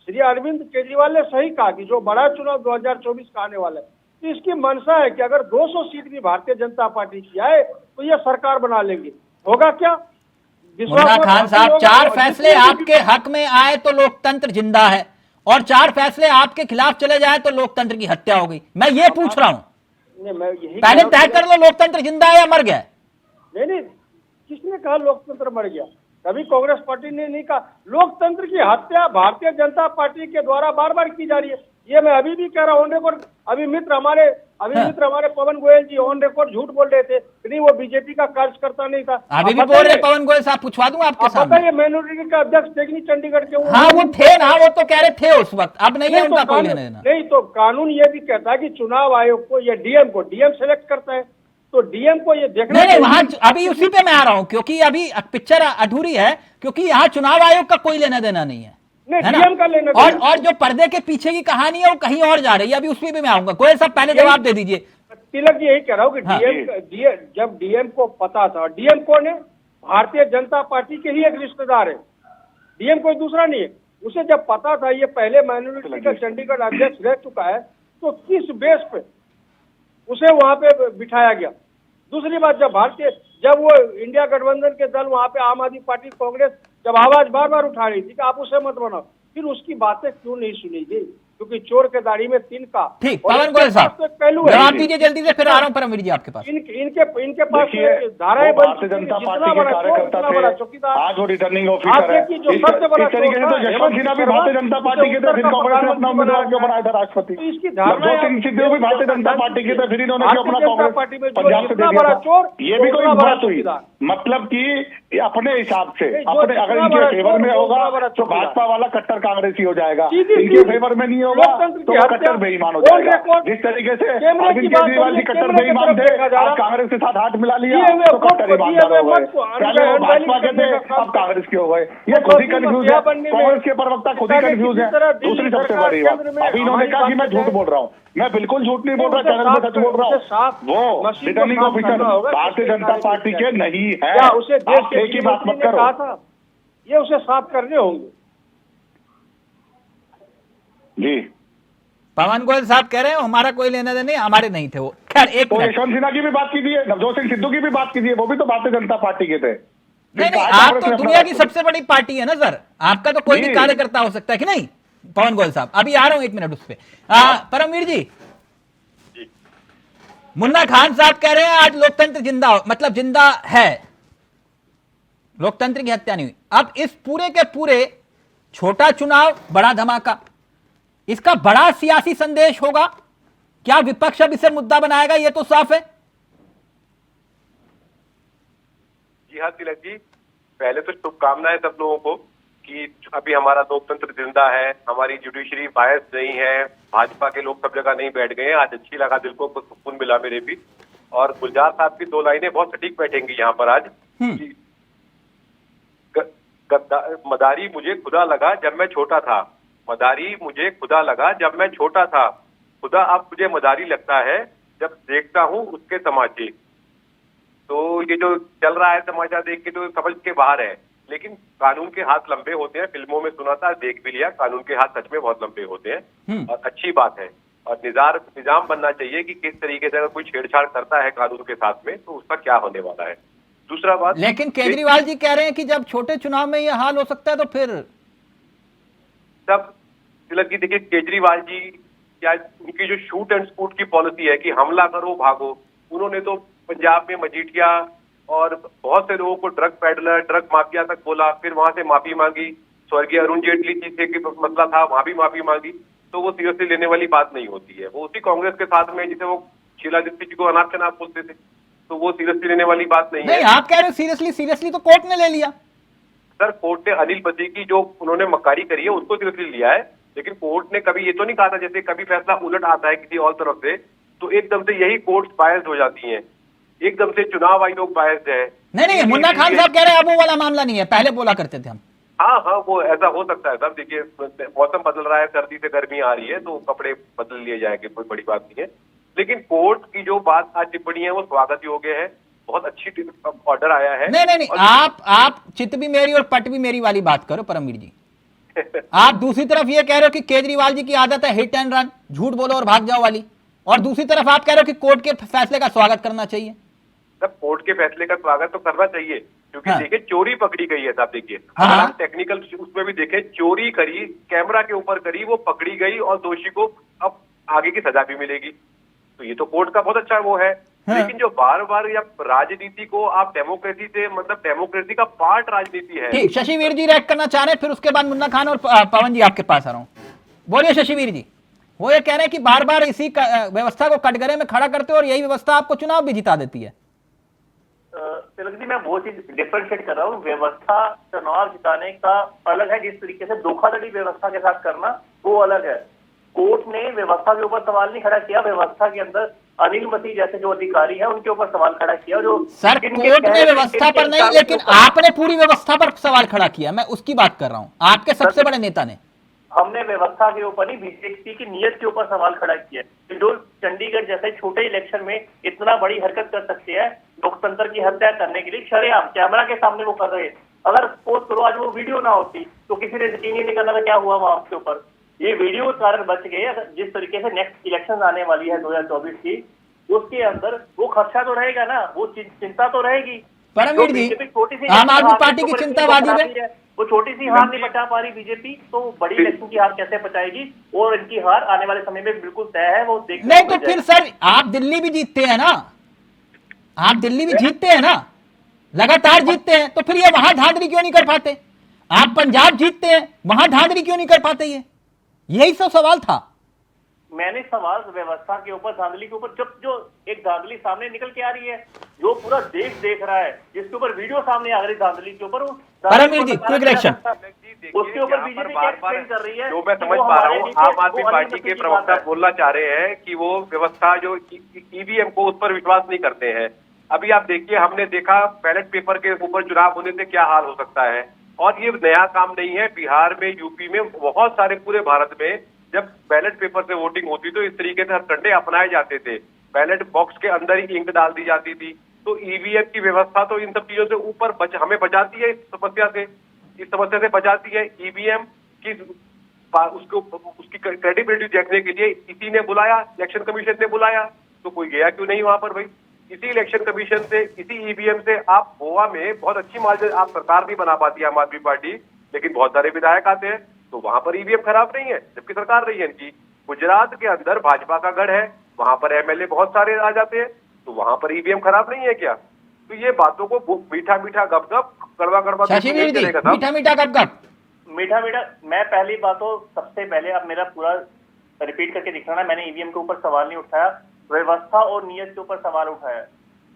श्री अरविंद केजरीवाल ने सही कहा कि जो बड़ा चुनाव 2024 का आने वाला है, तो इसकी मंशा है कि अगर 200 सीट भी भारतीय जनता पार्टी की आए तो ये सरकार बना लेंगे। होगा क्या? मुन्ना खान साहब, 4 फैसले आपके हक में आए तो लोकतंत्र जिंदा है और 4 फैसले आपके खिलाफ चले जाए तो लोकतंत्र की हत्या हो गई। मैं ये पूछ रहा हूं नहीं, मैं यही पहले कह रहा तय हूं कर लो लोकतंत्र जिंदा है या मर गया है। नहीं नहीं, किसने कहा लोकतंत्र मर गया? कभी कांग्रेस पार्टी ने नहीं कहा। लोकतंत्र की हत्या भारतीय जनता पार्टी के द्वारा बार बार की जा रही है। ये मैं अभी भी कह रहा हूँ ऑन रिकॉर्ड। अभी मित्र हमारे पवन गोयल जी ऑन रिकॉर्ड झूठ बोल रहे थे कि नहीं वो बीजेपी का कार्यकर्ता नहीं था। अभी भी आप बोल रहे बताइए, पवन गोयल साहब, पूछवा दूं आपके आप सामने। बताइए माइनॉरिटी का अध्यक्ष थे कि नहीं चंडीगढ़ के? हाँ वो थे ना, वो तो कह रहे थे उस वक्त, अब नहीं है उनका कोई लेना देना। नहीं तो कानून ये भी कहता है कि चुनाव आयोग को या डीएम सेलेक्ट करता है, तो डीएम को ये देखना नहीं चाहिए। वहां अभी उसी पे मैं आ रहा हूं, क्योंकि अभी पिक्चर अधूरी है, क्योंकि यहाँ चुनाव आयोग का कोई लेना देना नहीं है, नहीं, है ना? डीएम का लेना और देना। और जो पर्दे के पीछे की कहानी है वो कहीं और जा रही है, अभी उसमें भी मैं आऊंगा। गोयल साहब पहले जवाब दे दीजिए। तिलक जी यही कह रहा हूँ कि हाँ। जब डीएम को पता था, डीएम कौन है? भारतीय जनता पार्टी के ही एक रिश्तेदार है, डीएम कोई दूसरा नहीं है। उसे जब पता था ये पहले माइनॉरिटी का चंडीगढ़ अध्यक्ष रह चुका है, तो किस बेस पे उसे वहां पे बिठाया गया? दूसरी बात, जब वो इंडिया गठबंधन के दल वहां पे आम आदमी पार्टी कांग्रेस जब आवाज बार बार उठा रही थी कि आप उसे मत बनाओ, फिर उसकी बातें क्यों नहीं सुनी गई? क्योंकि चोर के दाढ़ी में तिनका। ठीक, और पवन इसके गोयल साहब पास तो एक पहलू है। जवाब दीजिए जल्दी से, फिर आ रहा हूं परमवीर जी आपके पास। इनके पास देखिए, धाराएं वो भारतीय जनता जितना पार्टी के बड़ा चोर, कार्यकर्ता उतना बड़ा थे, चौकीदार। आज वो रिटर्निंग ऑफिसर है। आपके जो सबसे बड़ा इस तरीके से तो यशवंत सिन्हा भी भारतीय जनता पार्टी के थे, फिर कांग्रेस ने अपना उम्मीदवार क्यों बनाया था राष्ट्रपति? तो इसकी धारणा नवजोत सिंह सिद्धू भी भारतीय जनता पार्टी के थे, फिर इन्होंने क्यों अपना कांग्रेस पंजाब से दे दिया था? ये भी कोई बात हुई? मतलब कि अपने हिसाब से अपने, अगर इनके फेवर में होगा तो भाजपा वाला कट्टर कांग्रेसी हो जाएगा, इनके फेवर में नहीं होगा तो वो कट्टर बेईमान हो जाएगा। जिस तरीके से अरविंद केजरीवाल जी कट्टर बेईमान थे, आज कांग्रेस के साथ हाथ मिला लिया तो कट्टर ईमानदार हो गए। पहले वो भाजपा के थे, अब कांग्रेस के हो गए। ये खुद ही कंफ्यूज है, कांग्रेस के प्रवक्ता खुद ही कंफ्यूज है। दूसरी सबसे बड़ी बात, अभी इन्होंने कहा कि मैं झूठ बोल रहा हूँ। मैं बिल्कुल झूठ नहीं बोल रहा, चैनल में सच बोल रहा हूँ। वो returning officer Bharatiya Janata party के नहीं है। उसे देश आप एक ही बात मत करो। कहा था ये उसे साफ करने होंगे जी। पवन गोयल साहब कह रहे हैं हमारा कोई लेना देना नहीं, हमारे नहीं थे वो। खैर एक तो मिनट, यशवंत सिन्हा की भी बात कीजिए, नवजोत सिंह सिद्धू की भी बात कीजिए, वो भी तो भारतीय जनता पार्टी के थे। नहीं आप तो दुनिया की सबसे बड़ी पार्टी है ना सर, आपका तो कोई भी कार्यकर्ता हो सकता है कि नहीं? पवन गोयल साहब अभी आ रहा हूं, एक मिनट उस पे। परमवीर जी, मुन्ना खान साहब कह रहे हैं आज लोकतंत्र जिंदा मतलब जिंदा है, लोकतंत्र की हत्या नहीं हुई। अब इस पूरे के पूरे छोटा चुनाव बड़ा धमाका, इसका बड़ा सियासी संदेश होगा क्या? विपक्ष अब इसे मुद्दा बनाएगा, ये तो साफ है। जी हाँ तिलक जी, पहले तो शुभकामनाएं सब लोगों को कि अभी हमारा लोकतंत्र जिंदा है, हमारी जुडिशरी बायस नहीं है, भाजपा के लोग सब जगह नहीं बैठ गए हैं। आज अच्छी लगा, दिल को सुकून मिला मेरे भी। और गुलजार साहब की दो लाइनें बहुत सटीक बैठेंगी यहाँ पर आज। मदारी मुझे खुदा लगा जब मैं छोटा था, मदारी मुझे खुदा लगा जब मैं छोटा था, खुदा अब मुझे मदारी लगता है जब देखता हूँ उसके तमाचे। तो ये जो चल रहा है तमाशा देख के तो समझ के बाहर है, लेकिन कानून के हाथ लंबे होते हैं। फिल्मों में सुना था, देख भी लिया, कानून के हाथ सच में बहुत लंबे होते हैं और अच्छी बात है। और निजाम बनना चाहिए कि किस तरीके से अगर कोई छेड़छाड़ करता है कानून के साथ में तो उसका क्या होने वाला है। दूसरा बात, लेकिन केजरीवाल जी कह रहे हैं कि जब छोटे चुनाव में ये हाल हो सकता है तो फिर तब तिलक जी देखिए, केजरीवाल जी क्या उनकी जो शूट एंड स्कूट की पॉलिसी है कि हमला करो भागो, उन्होंने तो पंजाब में मजीठिया और बहुत से लोगों को ड्रग पैडलर, ड्रग माफिया तक बोला, फिर वहां से माफी मांगी। स्वर्गीय अरुण जेटली जी से मसला था, वहां भी माफी मांगी। तो वो सीरियसली लेने वाली बात नहीं होती है। वो उसी कांग्रेस के साथ में जिसे वो शीला दीक्षित जी को अनाथ के नाम बोलते थे, तो वो सीरियसली लेने वाली बात नहीं है। आप कह रहे हो सीरियसली तो कोर्ट ने ले लिया। सर कोर्ट ने अनिल बद्री की जो उन्होंने मक्कारी करी है उसको सीरियसली लिया है, लेकिन कोर्ट ने कभी ये तो नहीं कहा था, जैसे कभी फैसला उलट आता है किसी और तरफ से तो एकदम से यही कोर्ट बायस्ड हो जाती है, एकदम से चुनाव आयोग बायस्ड है। नहीं, मुन्ना खान साहब कह रहे हैं अब वो वाला मामला नहीं है, पहले बोला करते थे हम। हाँ, वो ऐसा हो सकता है। सब देखिए, मौसम बदल रहा है, सर्दी से गर्मी आ रही है तो कपड़े बदल लिए जाएंगे, कोई बड़ी बात नहीं है। लेकिन कोर्ट की जो बात आज टिप्पणी है वो स्वागत योग्य है, बहुत अच्छी ऑर्डर आया है। नहीं, आप चित भी मेरी और पट भी मेरी वाली बात करो परमवीर जी। आप दूसरी तरफ ये कह रहे हो कि केजरीवाल जी की आदत है हिट एंड रन, झूठ बोलो और भाग जाओ वाली, और दूसरी तरफ आप कह रहे हो कि कोर्ट के फैसले का स्वागत करना चाहिए। सब कोर्ट के फैसले का स्वागत तो करना चाहिए, क्योंकि देखिए चोरी पकड़ी गई है साहब। देखिए हाँ। टेक्निकल उसमें भी देखे, चोरी करी, कैमरा के ऊपर करी, वो पकड़ी गई और दोषी को अब आगे की सजा भी मिलेगी। तो ये तो कोर्ट का बहुत अच्छा वो है। लेकिन जो बार बार या राजनीति को आप डेमोक्रेसी से मतलब डेमोक्रेसी का पार्ट राजनीति है। ठीक, शशिवीर जी रिएक्ट करना चाह रहे हैं, फिर उसके बाद मुन्ना खान और पवन जी आपके पास आ रहा हूं। बोलिए शशिवीर जी। वो ये कह रहे हैं कि बार बार इसी व्यवस्था को कटघरे में खड़ा करते हो और यही व्यवस्था आपको चुनाव भी जिता देती है। तिलक जी, मैं वो चीज डिफरेंशिएट कर रहा हूँ। व्यवस्था चुनाव जिताने का अलग है, जिस तरीके से धोखाधड़ी व्यवस्था के साथ करना वो अलग है। कोर्ट ने व्यवस्था के ऊपर सवाल नहीं खड़ा किया, व्यवस्था के अंदर अनिल मसीह जैसे जो अधिकारी है उनके ऊपर सवाल खड़ा किया। जो सर कोर्ट ने व्यवस्था पर नहीं, लेकिन आपने पूरी व्यवस्था पर सवाल खड़ा किया, मैं उसकी बात कर रहा हूँ, आपके सबसे बड़े नेता ने। हमने व्यवस्था के ऊपर नहीं, बीजेपी की नीयत के ऊपर सवाल खड़ा किया है। जो चंडीगढ़ जैसे छोटे इलेक्शन में इतना बड़ी हरकत कर सकते हैं लोकतंत्र की हत्या करने के लिए, शरेआम कैमरा के सामने वो कर रहे हैं। अगर सपोज करो आज वो वीडियो ना होती तो किसी ने यकीन ही नहीं करना था क्या हुआ वहां के ऊपर। ये वीडियो के कारण बच गए। जिस तरीके से नेक्स्ट इलेक्शन आने वाली है 2024 की, उसके अंदर वो खर्चा तो रहेगा ना, वो चिंता तो रहेगी। परमवीर जी, आम आदमी पार्टी की चिंतावादी है, वो छोटी सी हार नहीं बचा पा रही बीजेपी, तो बड़ी इलेक्शन की हार कैसे बचाएगी? और इनकी हार आने वाले समय में बिल्कुल तय है, वो देखने नहीं तो फिर सर आप दिल्ली भी जीतते हैं ना, आप दिल्ली भी जीतते हैं ना, लगातार जीतते हैं, तो फिर ये वहां धांधली क्यों नहीं कर पाते? आप पंजाब जीतते हैं, वहां धांधली क्यों नहीं कर पाते? ये यही सब सवाल था। मैंने सवाल व्यवस्था के ऊपर, धांधली के ऊपर, जब जो एक धांधली सामने निकल के आ रही है, जो पूरा देश देख रहा है, जिसके ऊपर वीडियो सामने आ रही धांधली के ऊपर, परमवीर जी क्विक रिएक्शन उसके ऊपर बीजेपी एक्सप्लेन कर रही है। जो मैं समझ पा रहा हूँ, आम आदमी पार्टी के प्रवक्ता बोलना चाह रहे हैं कि वो व्यवस्था जो ईवीएम को, उस पर विश्वास नहीं करते हैं। अभी आप देखिए, हमने देखा बैलेट पेपर के ऊपर चुनाव होने से क्या हाल हो सकता है। और ये नया काम नहीं है, बिहार में, यूपी में, बहुत सारे पूरे भारत में जब बैलेट पेपर से वोटिंग होती तो इस तरीके से हथकंडे अपनाए जाते थे। बैलेट बॉक्स के अंदर ही इंक डाल दी जाती थी। तो ईवीएम की व्यवस्था तो इन सब चीजों से ऊपर हमें बचाती है, इस समस्या से बचाती है। ईवीएम की उसकी क्रेडिबिलिटी देखने के लिए इसी ने बुलाया, इलेक्शन कमीशन ने बुलाया, तो कोई गया क्यों नहीं वहां पर भाई? इसी इलेक्शन कमीशन से, इसी ईवीएम से आप गोवा में बहुत अच्छी मार्जिन, आप सरकार नहीं बना पाती आम आदमी पार्टी, लेकिन बहुत सारे विधायक आते हैं, तो वहां पर ईवीएम खराब नहीं है, जबकि सरकार रही है इनकी। गुजरात के अंदर भाजपा का गढ़ है, वहां पर एमएलए बहुत सारे आ जाते हैं, तो वहां पर ईवीएम खराब नहीं है क्या? तो ये बातों को मीठा मीठा गप गप, कड़वा कड़वा मीठा मीठा गप गप, मीठा मीठा। मैं पहली बात तो सबसे पहले, अब मेरा पूरा रिपीट करके दिखाना, मैंने ईवीएम के ऊपर सवाल नहीं उठाया, व्यवस्था और नियत के ऊपर सवाल उठाया।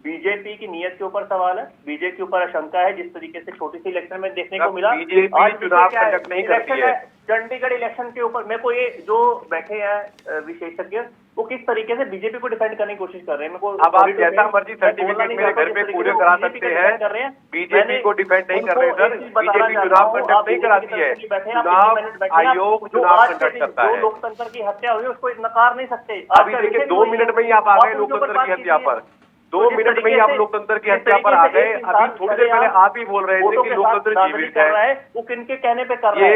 बीजेपी की नियत के ऊपर सवाल है, बीजेपी के ऊपर आशंका है, जिस तरीके से छोटी सी इलेक्शन में देखने को मिला। बीजेपी चुनाव कंडक्ट नहीं करती है। चंडीगढ़ इलेक्शन के ऊपर मेरे को ये जो बैठे हैं विशेषज्ञ, वो किस तरीके से बीजेपी को डिफेंड करने की कोशिश कर रहे हैं। अब आप जैसा मर्जी सर्टिफिकेट मेरे घर पे पूरे करा सकते हैं, बीजेपी को डिफेंड नहीं कर रहे सर। बीजेपी चुनाव कंडक्ट नहीं कराती है, चुनाव आयोग चुनाव कंडक्ट करता है। लोकतंत्र की हत्या हुई उसको नकार नहीं सकते। अभी देखिए 2 मिनट में ही आप आ गए लोकतंत्र की हत्या पर, 2 मिनट में ही आप लोकतंत्र की हत्या पर आ गए। अभी थोड़ी देर पहले आप ही बोल रहे थे कि लोकतंत्र जीवित है। वो किनके कहने पे कर रहा है?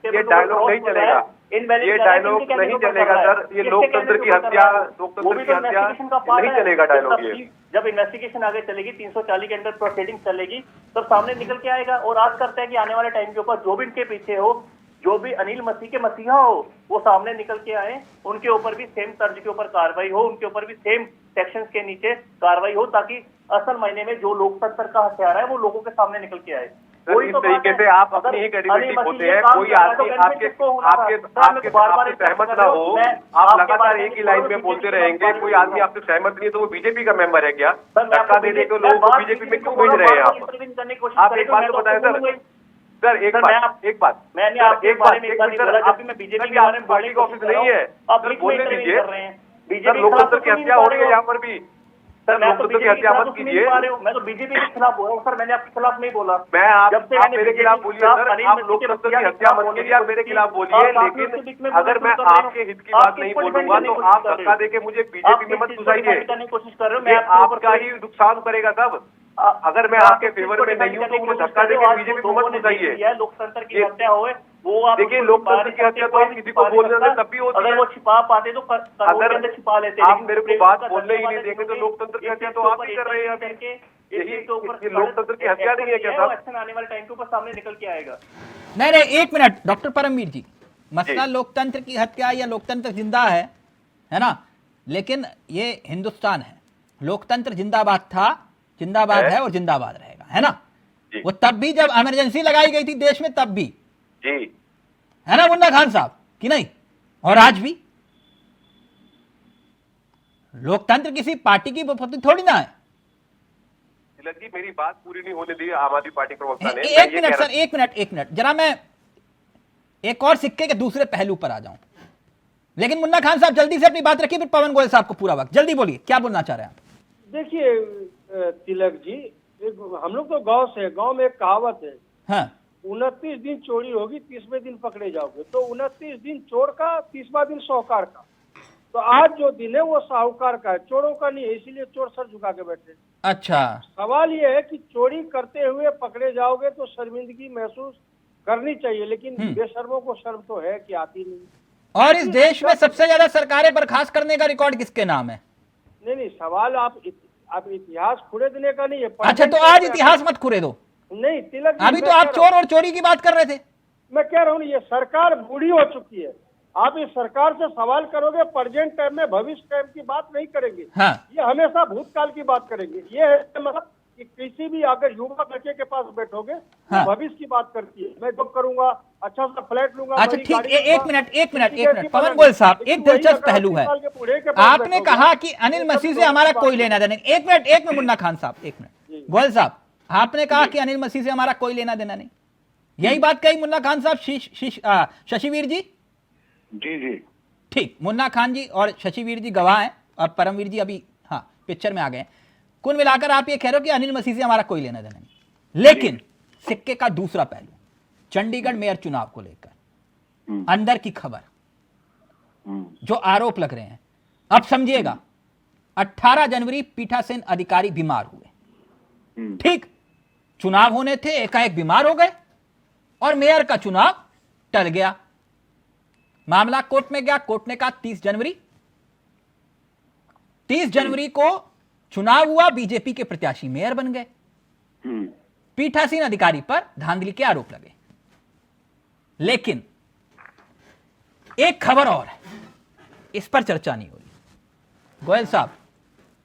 ये डायलॉग नहीं चलेगा, ये डायलॉग नहीं चलेगा सर। ये लोकतंत्र की हत्या, लोकतंत्र की हत्या नहीं चलेगा डायलॉग। ये जब इन्वेस्टिगेशन आगे चलेगी, 340 के अंदर प्रोसीडिंग चलेगी, तब सामने निकल के आएगा। और आज करते हैं कि आने वाले टाइम के ऊपर जो भी इनके पीछे हो, जो भी अनिल मसीह के मसीहा हो, वो सामने निकल के आए, उनके ऊपर भी सेम तर्ज के ऊपर कार्रवाई हो, उनके ऊपर भी सेम सेक्शंस के नीचे कार्रवाई हो, ताकि असल मायने में जो लोकतंत्र का हथियार है वो लोगों के सामने निकल के आए। इस तरीके से आप अपनी ही क्रेडिबिलिटी खोते हैं। कोई आदमी आपके सहमत ना हो, आप लगातार एक ही लाइन में बोलते रहेंगे, कोई आदमी आपसे सहमत नहीं है, तो वो बीजेपी का मेंबर है क्या? धक्का देने को लोगों को बीजेपी में क्यों भेज रहे हैं आप? एक बात तो बताएं सर, एक बात बीजेपी के पार्टी का ऑफिस नहीं है, बोलने दीजिए सर। लोकतंत्र की हत्या हो रही है यहाँ पर भी सर, लोकतंत्र की हत्या मत कीजिए। मैं तो बीजेपी के खिलाफ बोल रहा हूँ सर, मैंने आपके खिलाफ नहीं बोला। मैं आप मेरे खिलाफ बोलिए सर, आप लोकतंत्र की हत्या मत कीजिए, आप मेरे खिलाफ बोलिए, लेकिन अगर मैं आपके हित की बात नहीं बोलूंगा तो आप धक्का देके मुझे बीजेपी में मत घुसाइए। कोशिश कर रहे हो, मैं आपका ही नुकसान करेगा सब। अगर मैं आपके फेवर में नहीं हूँ तो मुझे धक्का देके बीजेपी में मत घुसाइए। लोकतंत्र की हत्या हो वो आप देखिए, लोकतंत्र की हत्या तो किसी को बोलने से तब भी होती है। अगर वो छिपा पाते तो अगर छिपा लेते, आप मेरे को बात बोलने ही नहीं देंगे तो लोकतंत्र की हत्या तो आप ही कर रहे हैं अभी। यही लोकतंत्र की हत्या नहीं है क्या साहब? एक्शन आने वाले टाइम के ऊपर सामने निकल के आएगा। नहीं, एक मिनट डॉक्टर परमवीर जी, मसला लोकतंत्र की हत्या या लोकतंत्र जिंदा है ना, लेकिन ये हिंदुस्तान है, लोकतंत्र जिंदाबाद था, जिंदाबाद है और जिंदाबाद रहेगा, है ना? जी। वो तब भी जब इमरजेंसी लगाई गई थी देश में, तब भी, जी है ना मुन्ना खान साहब, कि नहीं? और आज भी लोकतंत्र किसी पार्टी की प्रॉपर्टी थोड़ी ना है। तिलक जी, मेरी बात पूरी नहीं होने दी आम आदमी पार्टी प्रवक्ता ने। एक मिनट सर, एक मिनट जरा मैं एक और सिक्के के दूसरे पहलू पर आ जाऊं। लेकिन मुन्ना खान साहब जल्दी से अपनी बात रखिए, फिर पवन गोयल साहब को पूरा वक्त, जल्दी बोलिए, क्या बोलना चाह रहे हैं आप? देखिए तिलक जी, हम लोग तो गांव से, गांव में एक कहावत है, हाँ 29 दिन चोरी होगी, 30वें दिन पकड़े जाओगे। तो 29 दिन चोर का, 30वां दिन साहूकार का। तो आज जो दिन है वो साहूकार का है, चोरों का नहीं है, इसीलिए चोर सर झुका के बैठे। अच्छा, सवाल ये है कि चोरी करते हुए पकड़े जाओगे तो शर्मिंदगी महसूस करनी चाहिए, लेकिन बेशर्मों को शर्म तो है कि आती नहीं। और इस देश में सबसे ज्यादा सरकारें बर्खास्त करने का रिकॉर्ड किसके नाम है? नहीं, सवाल आप इतिहास खुरेदने का नहीं है। अच्छा, तो आज इतिहास मत खुरेदो। नहीं तिलक जी, अभी तो आप चोर और चोरी की बात कर रहे थे। मैं कह रहा हूँ ये सरकार बूढ़ी हो चुकी है। आप इस सरकार से सवाल करोगे प्रेजेंट टाइम में, भविष्य टाइम की बात नहीं करेंगे। हाँ। ये हमेशा भूतकाल की बात करेंगे। ये है मतलब कि किसी भी अगर युवा बच्चे के पास बैठोगे हाँ। तो भविष्य की बात करती है। मैं जॉब करूंगा, अच्छा सा फ्लैट लूंगा। अच्छा बड़ी ठीक, गाड़ी एक लूंगा, मिनट पवन गोयल साहब, एक दिलचस्प पहलू है। आपने कहा कि अनिल मसीह से हमारा कोई लेना देना नहीं। एक मिनट मुन्ना खान साहब, एक मिनट गोयल साहब, आपने कहा कि अनिल मसीह से हमारा कोई लेना देना नहीं, यही बात कही मुन्ना खान साहब शशिवीर जी? जी जी ठीक, मुन्ना खान जी और शशिवीर जी गवाह हैं, और परमवीर जी अभी हाँ पिक्चर में आ गए। कुल मिलाकर आप ये कह रहे हो कि अनिल मसीह से हमारा कोई लेना देना नहीं। लेकिन सिक्के का दूसरा पहलू, चंडीगढ़ मेयर चुनाव को लेकर अंदर की खबर, जो आरोप लग रहे हैं, अब समझिएगा, 18 जनवरी पीठासीन अधिकारी बीमार हुए, ठीक, चुनाव होने थे, एकाएक बीमार हो गए और मेयर का चुनाव टल गया। मामला कोर्ट में गया, कोर्ट ने कहा 30 जनवरी को चुनाव हुआ, बीजेपी के प्रत्याशी मेयर बन गए, पीठासीन अधिकारी पर धांधली के आरोप लगे। लेकिन एक खबर और है, इस पर चर्चा नहीं हो रही। गोयल साहब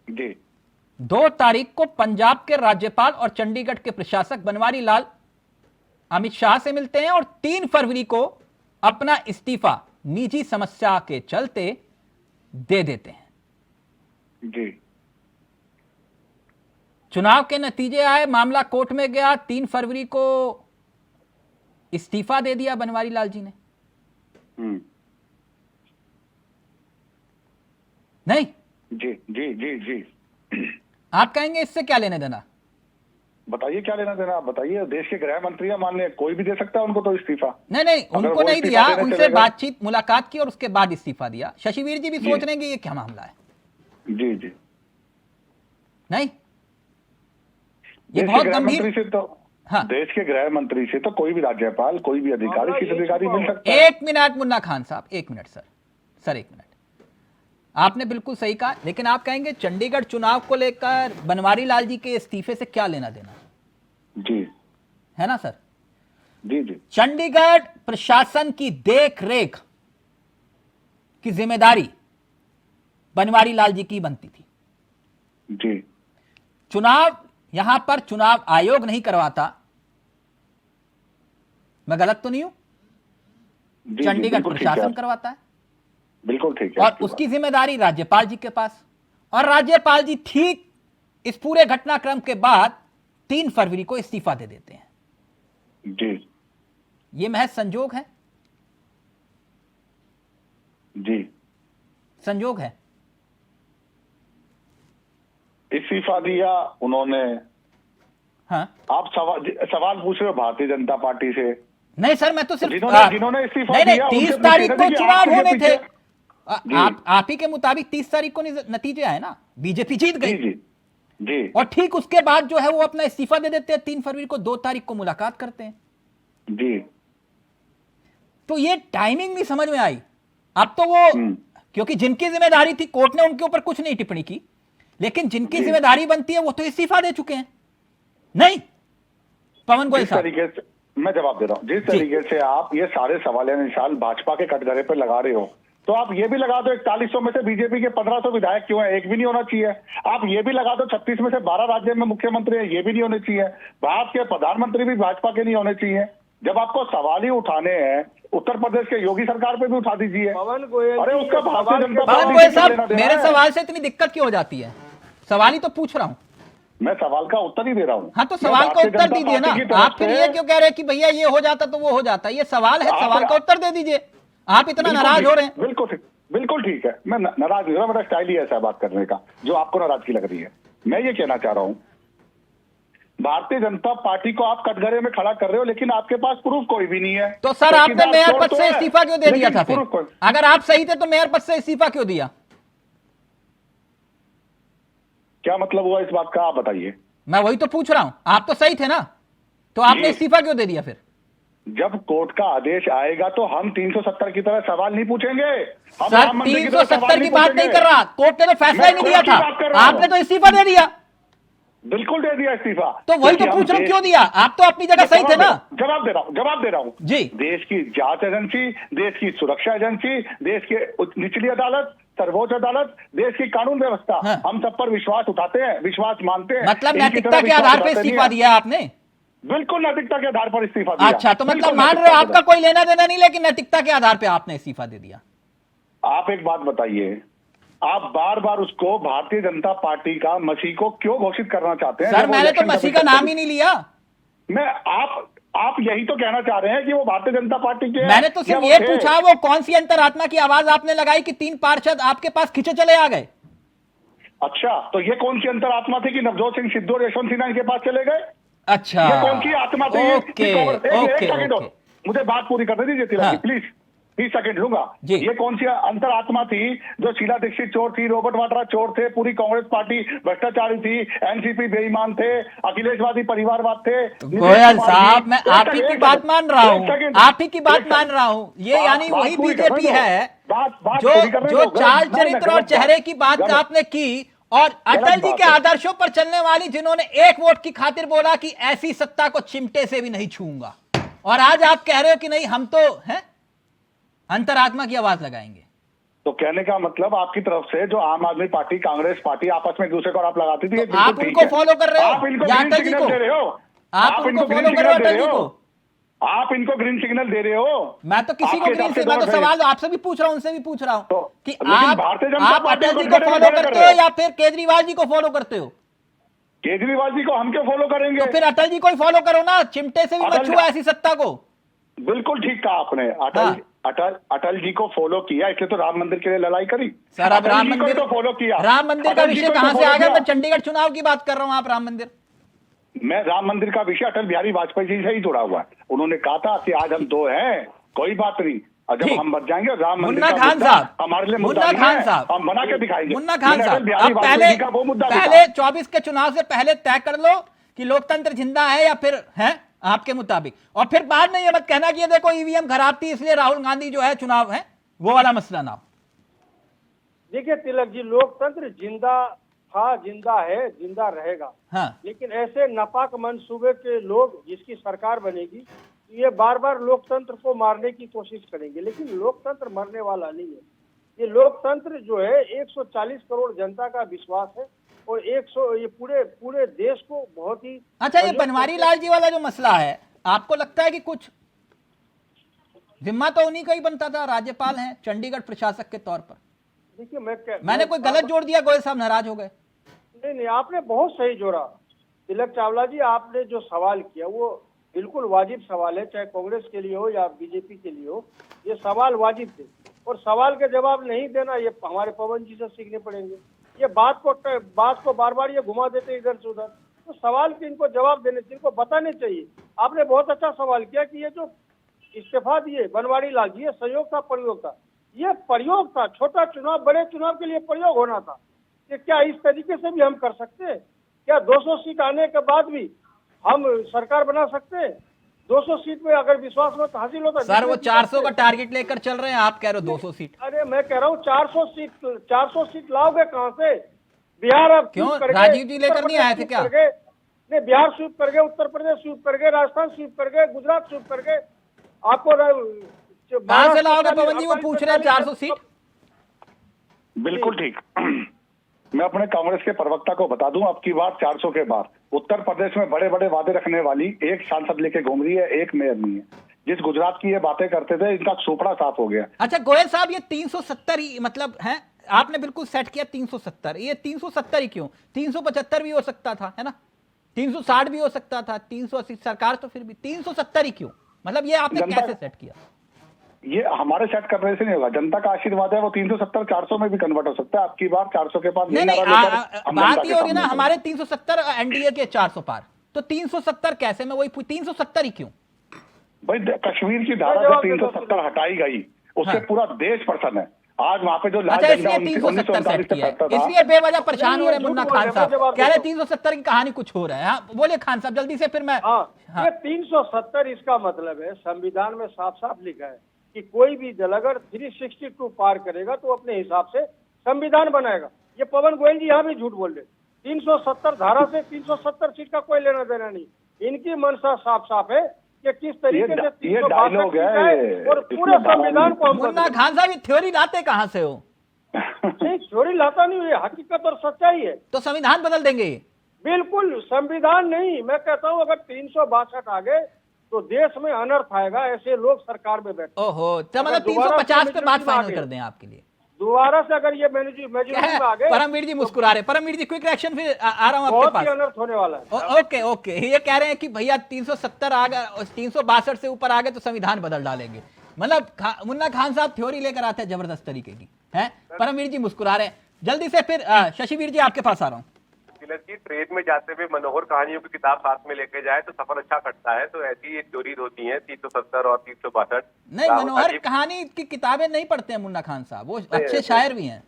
जी, 2 तारीख को पंजाब के राज्यपाल और चंडीगढ़ के प्रशासक बनवारी लाल अमित शाह से मिलते हैं और 3 फरवरी को अपना इस्तीफा निजी समस्या के चलते दे देते हैं। जी, चुनाव के नतीजे आए, मामला कोर्ट में गया, 3 फरवरी को इस्तीफा दे दिया बनवारी लाल जी ने। नहीं? जी जी जी जी, आप कहेंगे इससे क्या लेने देना? बताइए क्या लेना देना, आप बताइए। देश के गृह मंत्री है, माननीय, कोई भी दे सकता है उनको तो इस्तीफा। नहीं, अगर उनको वो नहीं इस्तीफा दिया, देने उनसे चलेगा। बातचीत मुलाकात की और उसके बाद इस्तीफा दिया। शशिवीर जी भी सोच रहे हैं कि ये क्या मामला है। जी जी, नहीं, ये देश बहुत के गृह गंभीर। मंत्री से तो हाँ, देश के गृह मंत्री से तो कोई भी राज्यपाल, कोई भी अधिकारी, किसी अधिकारी मिल सकता है। 1 मिनट मुन्ना खान साहब, 1 मिनट सर 1 मिनट। आपने बिल्कुल सही कहा, लेकिन आप कहेंगे चंडीगढ़ चुनाव को लेकर बनवारी लाल जी के इस्तीफे से क्या लेना देना? जी, है ना सर? जी जी, चंडीगढ़ प्रशासन की देख रेख की जिम्मेदारी बनवारी लाल जी की बनती थी। जी, चुनाव यहां पर चुनाव आयोग नहीं करवाता, मैं गलत तो नहीं हूं? जी, चंडीगढ़ बिल्कुल ठीक है प्रशासन आप- करवाता है बिल्कुल ठीक है और आपकी बात। उसकी जिम्मेदारी राज्यपाल जी के पास। और राज्यपाल जी ठीक इस पूरे घटनाक्रम के बाद 3 फरवरी को इस्तीफा दे देते हैं। जी यह महज संजोग है? जी, संजोग है। इस्तीफा दिया उन्होंने। हाँ, आप सवाल पूछ रहे हो भारतीय जनता पार्टी से। नहीं सर, मैं तो सिर्फ जिन्होंने इस्तीफा नहीं, दिया, 30 उनसे तारीख पूछिए ना को कि चुनाव आपके होने थे। पीछे- आप ही के मुताबिक 30 तारीख को नतीजे आए ना, बीजेपी जीत जी गई। जी जी और ठीक उसके बाद जो है वो अपना इस्तीफा दे देते हैं। 3 फरवरी को 2 तारीख को मुलाकात करते हैं। जी, तो ये टाइमिंग नहीं समझ में आई। अब तो वो, क्योंकि जिनकी जिम्मेदारी थी, कोर्ट ने उनके ऊपर कुछ नहीं टिप्पणी की, लेकिन जिनकी जिम्मेदारी बनती है वो तो इस्तीफा दे चुके हैं। नहीं पवन गोयल जिस साहब, तरीके से मैं जवाब दे रहा हूं, जिस तरीके से आप ये सारे सवाल निशान भाजपा के कटघरे पर लगा रहे हो, तो आप ये भी लगा दो 4100 में से बीजेपी के 1500 विधायक क्यों है, एक भी नहीं होना चाहिए। आप ये भी लगा दो 36 में से 12 राज्य में मुख्यमंत्री है, ये भी नहीं होने चाहिए। भारत के प्रधानमंत्री भी भाजपा के नहीं होने चाहिए। जब आपको सवाल ही उठाने हैं, उत्तर प्रदेश के योगी सरकार पे भी उठा दीजिए। पवन गोयल, अरे उसका भारतीय जनता पवन पार्टी गोयल से लेना साहब, देना मेरे है। सवाल से इतनी दिक्कत क्यों हो जाती है? सवाल ही तो पूछ रहा हूं। मैं सवाल का उत्तर ही दे रहा हूँ। हाँ तो सवाल का उत्तर दीजिए ना। आप फिर ये क्यों कह रहे हैं कि भैया ये हो जाता तो वो हो जाता? ये सवाल है, सवाल का उत्तर दे दीजिए। आप इतना नाराज हो रहे हैं। बिल्कुल ठीक है, मैं नाराज नहीं हूं, मेरा स्टाइल ही ऐसा है बात करने का जो आपको नाराजगी लग रही है। मैं ये कहना चाह रहा हूं, भारतीय जनता पार्टी को आप कटघरे में खड़ा कर रहे हो, लेकिन आपके पास प्रूफ कोई भी नहीं है। तो सर आपने मेयर पद से इस्तीफा क्यों दे दिया था फिर? प्रूफ अगर आप सही थे तो मेयर पद से इस्तीफा क्यों दिया? क्या मतलब हुआ इस बात का, आप बताइए। मैं वही तो पूछ रहा हूं, आप तो सही थे ना, तो आपने इस्तीफा क्यों दे दिया फिर? जब कोर्ट का आदेश आएगा तो हम 370 की तरह सवाल नहीं पूछेंगे। हम सर राम मंदिर की तरह 370 सवाल की बात नहीं कर रहा, कोर्ट ने तो फैसला ही नहीं दिया मैं कोर्ट की बात कर था, रहा हूं। आपने तो इस्तीफा दे दिया। बिल्कुल दे दिया इस्तीफा। तो वही तो पूछ रहा हूं, क्यों दिया? आप तो अपनी जगह सही थे ना। जवाब दे रहा हूं जी। देश की जांच एजेंसी, देश की सुरक्षा एजेंसी, देश के निचली अदालत, सर्वोच्च अदालत, देश की कानून व्यवस्था, हाँ। हम सब पर विश्वास उठाते हैं, विश्वास मानते हैं। मतलब इनकी नैतिकता तरह के विश्वास आधार पे उठाते नहीं इस्तीफा हैं। दिया आपने? बिल्कुल नैतिकता के आधार पर इस्तीफा दिया। अच्छा, तो मतलब बिल्कुल मान रहे हो नैतिकता आपका के कोई लेना देना नहीं, लेकिन नैतिकता के आधार पे आपने इस्तीफा दे दिया। आधार। आप एक बात बताइए, आप बार बार उसको भारतीय जनता पार्टी का मसीह को क्यों घोषित करना चाहते हैं? सर मैंने तो मसीह का नाम ही नहीं लिया। मैं आप यही तो कहना चाह रहे हैं कि वो भारतीय जनता पार्टी के हैं? मैंने तो सिर्फ या वो ये थे? पूछा वो कौन सी अंतरात्मा की आवाज आपने लगाई कि 3 पार्षद आपके पास खींचे चले आ गए? अच्छा, तो ये कौन सी अंतरात्मा थी कि नवजोत सिंह सिद्धू और यशवंत सिन्हा इनके पास चले गए? अच्छा, ये कौन सी आत्मा थी? ओके, एक सेकंड ओके। मुझे बात पूरी करने दीजिए तिलक जी, प्लीज 20 सेकंड लूंगा। जी। ये कौन सी अंतरात्मा थी जो शीला दीक्षित चोर थी, रॉबर्ट वाड्रा चोर थे, पूरी कांग्रेस पार्टी भ्रष्टाचारी थी, एनसीपी बेईमान थे, अखिलेशवादी परिवारवाद थे। गोयल साहब मैं आप ही की बात मान रहा हूँ, आप ही की बात मान रहा हूँ। ये यानी वही बीजेपी है जो चाल चरित्र और चेहरे की बात आपने की और अटल जी के आदर्शों पर चलने वाली, जिन्होंने 1 वोट की खातिर बोला कि ऐसी सत्ता को चिमटे से भी नहीं छूऊंगा, और आज आप कह रहे हो कि नहीं हम तो हैं अंतरात्मा की आवाज लगाएंगे। तो कहने का मतलब आपकी तरफ से जो आम आदमी पार्टी, कांग्रेस पार्टी आपस में एक दूसरे को आप लगाती थी, तो आप उनको फॉलो कर रहे हो आप इनको या ग्रीन अटल जी सिग्नल को? दे रहे हो? आप उनको फॉलो कर रहे हो अटल जी को? आप इनको ग्रीन सिग्नल दे रहे हो? मैं तो किसी को ग्रीन सिग्नल, मैं तो सवाल आपसे भी पूछ रहा हूं, उनसे भी पूछ रहा हूं तो, कि लेकिन आप अटल जी को फॉलो करते हो या फिर केजरीवाल जी को फॉलो करते हो? केजरीवाल जी को हम क्यों फॉलो करेंगे? तो फिर अटल जी को ही फॉलो करो ना, चिमटे से भी मत छुओ ऐसी सत्ता को। बिल्कुल ठीक कहा आपने। अटल जी को फॉलो किया, इसलिए तो राम मंदिर के लिए लड़ाई करी। सर अब राम मंदिर तो फॉलो किया, राम मंदिर का विषय कहां से आ गया? मैं चंडीगढ़ चुनाव की बात कर रहा हूं, आप राम मंदिर। मैं राम मंदिर का विषय अटल बिहारी वाजपेयी जी से ही जुड़ा हुआ है। उन्होंने कहा था कि आज हम 2 हैं, कोई बात नहीं, और जब हम बच जाएंगे राम मंदिर मुन्ना का खान मुद्दा साहब, हमारे लिए मुन्ना खान साहब, हम बना के दिखाएंगे। मुन्ना खान साहब, अब पहले 24 के चुनाव से पहले तय कर लो कि लोकतंत्र जिंदा है या फिर है आपके मुताबिक, और फिर बाद में ये मत कहना कि ये देखो ईवीएम खराब थी इसलिए राहुल गांधी जो है चुनाव है वो वाला मसला ना हो। देखिए तिलक जी, लोकतंत्र जिंदा था, जिंदा है, जिंदा रहेगा। हाँ। लेकिन ऐसे नापाक मंसूबे के लोग जिसकी सरकार बनेगी, ये बार बार लोकतंत्र को मारने की कोशिश करेंगे, लेकिन लोकतंत्र मरने वाला नहीं है। ये लोकतंत्र जो है 140 करोड़ जनता का विश्वास है और ये पूरे देश को बहुत ही। अच्छा, ये बनवारी लाल जी वाला जो मसला है, आपको लगता है कि कुछ जिम्मा तो उन्हीं का ही बनता था, राज्यपाल हैं चंडीगढ़ प्रशासक के तौर पर? देखिए मैंने कोई गलत जोड़ दिया? गोयल साहब नाराज हो गए? नहीं, आपने बहुत सही जोड़ा तिलक चावला जी। आपने जो सवाल किया वो बिल्कुल वाजिब सवाल है, चाहे कांग्रेस के लिए हो या बीजेपी के लिए हो, ये सवाल वाजिब थे। और सवाल के जवाब नहीं देना, ये हमारे पवन जी से सीखने पड़ेंगे। ये बात को बार बार ये घुमा देते इधर से उधर, तो सवाल के इनको जवाब देने चाहिए, इनको बताने चाहिए। आपने बहुत अच्छा सवाल किया कि ये जो इस्तीफा दिए बनवारी लाल जी, ये सहयोग था, प्रयोग था? ये प्रयोग था, छोटा चुनाव बड़े चुनाव के लिए प्रयोग होना था। कि क्या इस तरीके से भी हम कर सकते हैं? क्या 200 सीट आने के बाद भी हम सरकार बना सकते हैं? 200 सीट में अगर विश्वास मत हासिल होता। सर वो 400 का टारगेट लेकर चल रहे हैं, आप कह रहे हो 200 सीट। अरे मैं कह रहा हूँ 400 सीट लाओगे कहाँ से? बिहार अब क्यों राजीव जी लेकर नहीं आए थे क्या? नहीं, बिहार स्वीप कर गए, उत्तर प्रदेश स्वीप कर गए, राजस्थान स्वीप कर गए, गुजरात स्वीप कर गए। आपको कहां से लाओगे पवन जी? वो पूछ रहे हैं 400 सीट। बिल्कुल ठीक। मैं अपने कांग्रेस के प्रवक्ता को बता दूं, अब की बार 400 के बार उत्तर प्रदेश में बड़े बड़े वादे रखने वाली एक सांसद लेके घूम रही है, एक मेयर नहीं है। जिस गुजरात की ये बातें करते थे, इनका सोपड़ा साफ हो गया। अच्छा गोयल साहब, ये 370 ही मतलब है, आपने बिल्कुल सेट किया 370, ये 370 ही क्यों? 375 भी हो सकता था, है ना, 360 भी हो सकता था, 380, सरकार तो फिर भी 370 ही क्यों? मतलब ये आपने कैसे सेट किया? ये हमारे सेट करने से नहीं होगा, जनता का आशीर्वाद है, वो 370 400 में भी कन्वर्ट हो सकता है। आपकी बार 400 के पास नहीं बात ये हो रही ना, हमारे 370 एनडीए के 400 पार, तो 370 कैसे? मैं वही 370 ही क्यों? भाई कश्मीर की धारा से 370 हटाई गई, उससे पूरा देश प्रसन्न है। आज वहाँ पे जो लाल अच्छा, इसलिए 1939 370 से फैलता था, इसलिए बेवजह परेशान हो रहे मुन्ना खान साहब, कह रहे 370 की कहानी कुछ हो रहा है। हाँ बोले खान साहब जल्दी से, फिर मैं ये 370 इसका मतलब है, संविधान में साफ साफ लिखा है कि कोई भी दल अगर 362 पार करेगा तो अपने हिसाब से संविधान बनाएगा। ये पवन गोयल जी यहाँ भी झूठ बोल रहे। 370 धारा से 370 सीट का कोई लेना देना नहीं। इनकी मंशा साफ साफ है कि किस तरीके से ये डायलॉग है और पूरे संविधान को हम मुन्ना खान साहब ये थ्योरी लाते कहाँ से हो? नहीं, थ्योरी लाता नहीं, ये हकीकत और सच्चाई है। तो संविधान बदल देंगे? बिल्कुल संविधान नहीं, मैं कहता हूँ अगर 362 आ गए तो देश में अनर्थ आएगा। ऐसे लोग सरकार में बैठे। ओहो, तो मतलब 350 पे बात फाइनल कर दें आपके लिए? दोबारा से अगर ये मेजोरिटी में आ गए। परमवीर जी मुस्कुरा रहे। परमवीर जी क्विक रिएक्शन, फिर आ रहा हूं आपके पास। बहुत ही अनर्थ होने वाला है। ओके ओके, ये कह रहे हैं कि भैया 370 आ गए, 362 से ऊपर आ गए तो संविधान बदल डालेंगे। मतलब मुन्ना खान साहब थ्योरी लेकर आते हैं जबरदस्त तरीके की, है। परमवीर जी मुस्कुरा रहे हैं। जल्दी से फिर शशिवीर जी आपके पास आ रहा हूँ। तिलक जी, ट्रेन में जाते हुए मनोहर कहानियों की किताब साथ में लेके जाए तो सफर अच्छा कटता है। तो ऐसी एक चोरी होती है 370 और 362। नहीं, मनोहर कहानी की किताबें नहीं पढ़ते हैं मुन्ना खान साहब, वो अच्छे शायर भी हैं।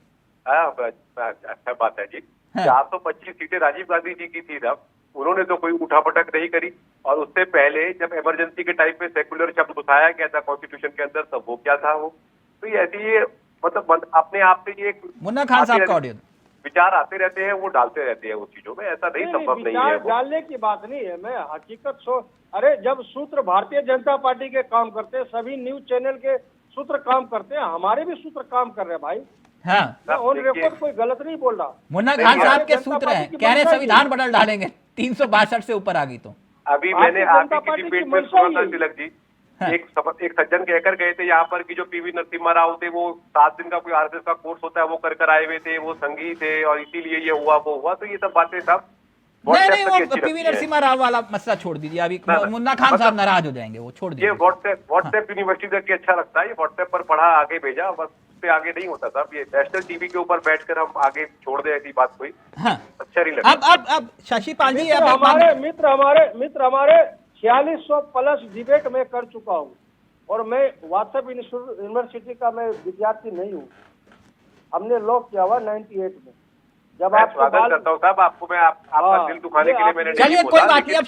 अच्छा बात है जी। 425 सीटें राजीव गांधी जी की थी तब, उन्होंने तो कोई उठापटक नहीं करी। और उससे पहले जब इमरजेंसी के टाइम पे सेकुलर शब्द घुसाया गया था कॉन्स्टिट्यूशन के अंदर, तब वो क्या था वो। तो ये ऐसी मतलब अपने आप से ये मुन्ना खान साहब का ऑडियो विचार आते रहते हैं, वो डालते रहते हैं उस चीजों में। ऐसा नहीं संभव नहीं है। डालने की बात नहीं है, मैं हकीकत अरे जब सूत्र भारतीय जनता पार्टी के काम करते हैं, सभी न्यूज चैनल के सूत्र काम करते हैं, हमारे भी सूत्र काम कर रहे हैं भाई। हाँ, ऑन रिकॉर्ड कोई गलत नहीं बोल रहा। मुन्ना खान साहब के सूत्र हैं, कह रहे संविधान बदल डालेंगे 362 से ऊपर आ गई तो। अभी मैंने आगे की डिबेट में सुना था तिलक जी, एक सज्जन कहकर गए थे यहाँ पर कि जो पीवी नरसिम्हा राव थे वो 7 दिन का कोई आरएसएस का कोर्स होता है वो कर आए हुए थे, वो संघी थे और इसीलिए ये हुआ वो हुआ। तो ये सब बातें सब नहीं, वो पीवी नरसिम्हा राव वाला मसला छोड़ दीजिए, अभी मुन्ना खान साहब नाराज हो जाएंगे, वो छोड़ दीजिए। ये व्हाट्सएप यूनिवर्सिटी तक अच्छा लगता है, ये व्हाट्सएप पर पढ़ा आगे भेजा, बस उससे आगे नहीं होता साहब। ये नेशनल टीवी के ऊपर बैठकर हम आगे छोड़ दे ऐसी बात कोई अच्छा नहीं लगता। अब शशि पाल जी, हमारे मित्र हमारे 4600 प्लस डिबेट में कर चुका हूँ और मैं व्हाट्सएप यूनिवर्सिटी का मैं विद्यार्थी नहीं हूँ। हमने लॉ किया हुआ 98 में। जब आप स्वागत करता हूँ साहब आपको, मैं आपका दिल दुखाने के लिए मैंने चलिए कोई बात नहीं। अब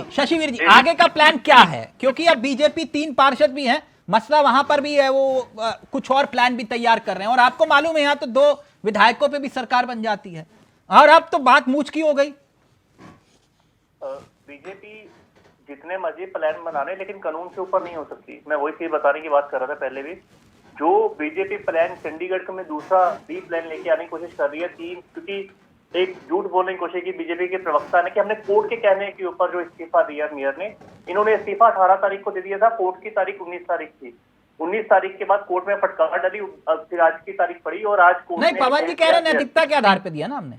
शशिवीर जी आगे का प्लान क्या है? क्योंकि अब बीजेपी 3 पार्षद भी हैं, मसला वहां पर भी है, वो कुछ और प्लान भी तैयार कर रहे हैं। और आपको मालूम है यहाँ तो 2 विधायकों पे भी सरकार बन जाती है, और अब तो बात मूछ की हो गई। बीजेपी जितने मर्जी प्लान बनाने, लेकिन कानून के ऊपर नहीं हो सकती। मैं वही चीज बताने की बात कर रहा था पहले भी। जो बीजेपी प्लान चंडीगढ़ में दूसरा बी प्लान लेके आने की कोशिश कर रही है, क्योंकि एक झूठ बोलने की कोशिश की बीजेपी के प्रवक्ता ने कि हमने कोर्ट के कहने के ऊपर जो इस्तीफा दिया मेयर ने, इन्होंने इस्तीफा 18 तारीख को दे दिया था, कोर्ट की तारीख 19 तारीख थी। 19 तारीख के बाद कोर्ट में फटकार डाली, फिर आज की तारीख पड़ी और आज कोर्ट नहीं, पवन जी कह रहे हैं नैतिकता के आधार पे दिया ना हमने।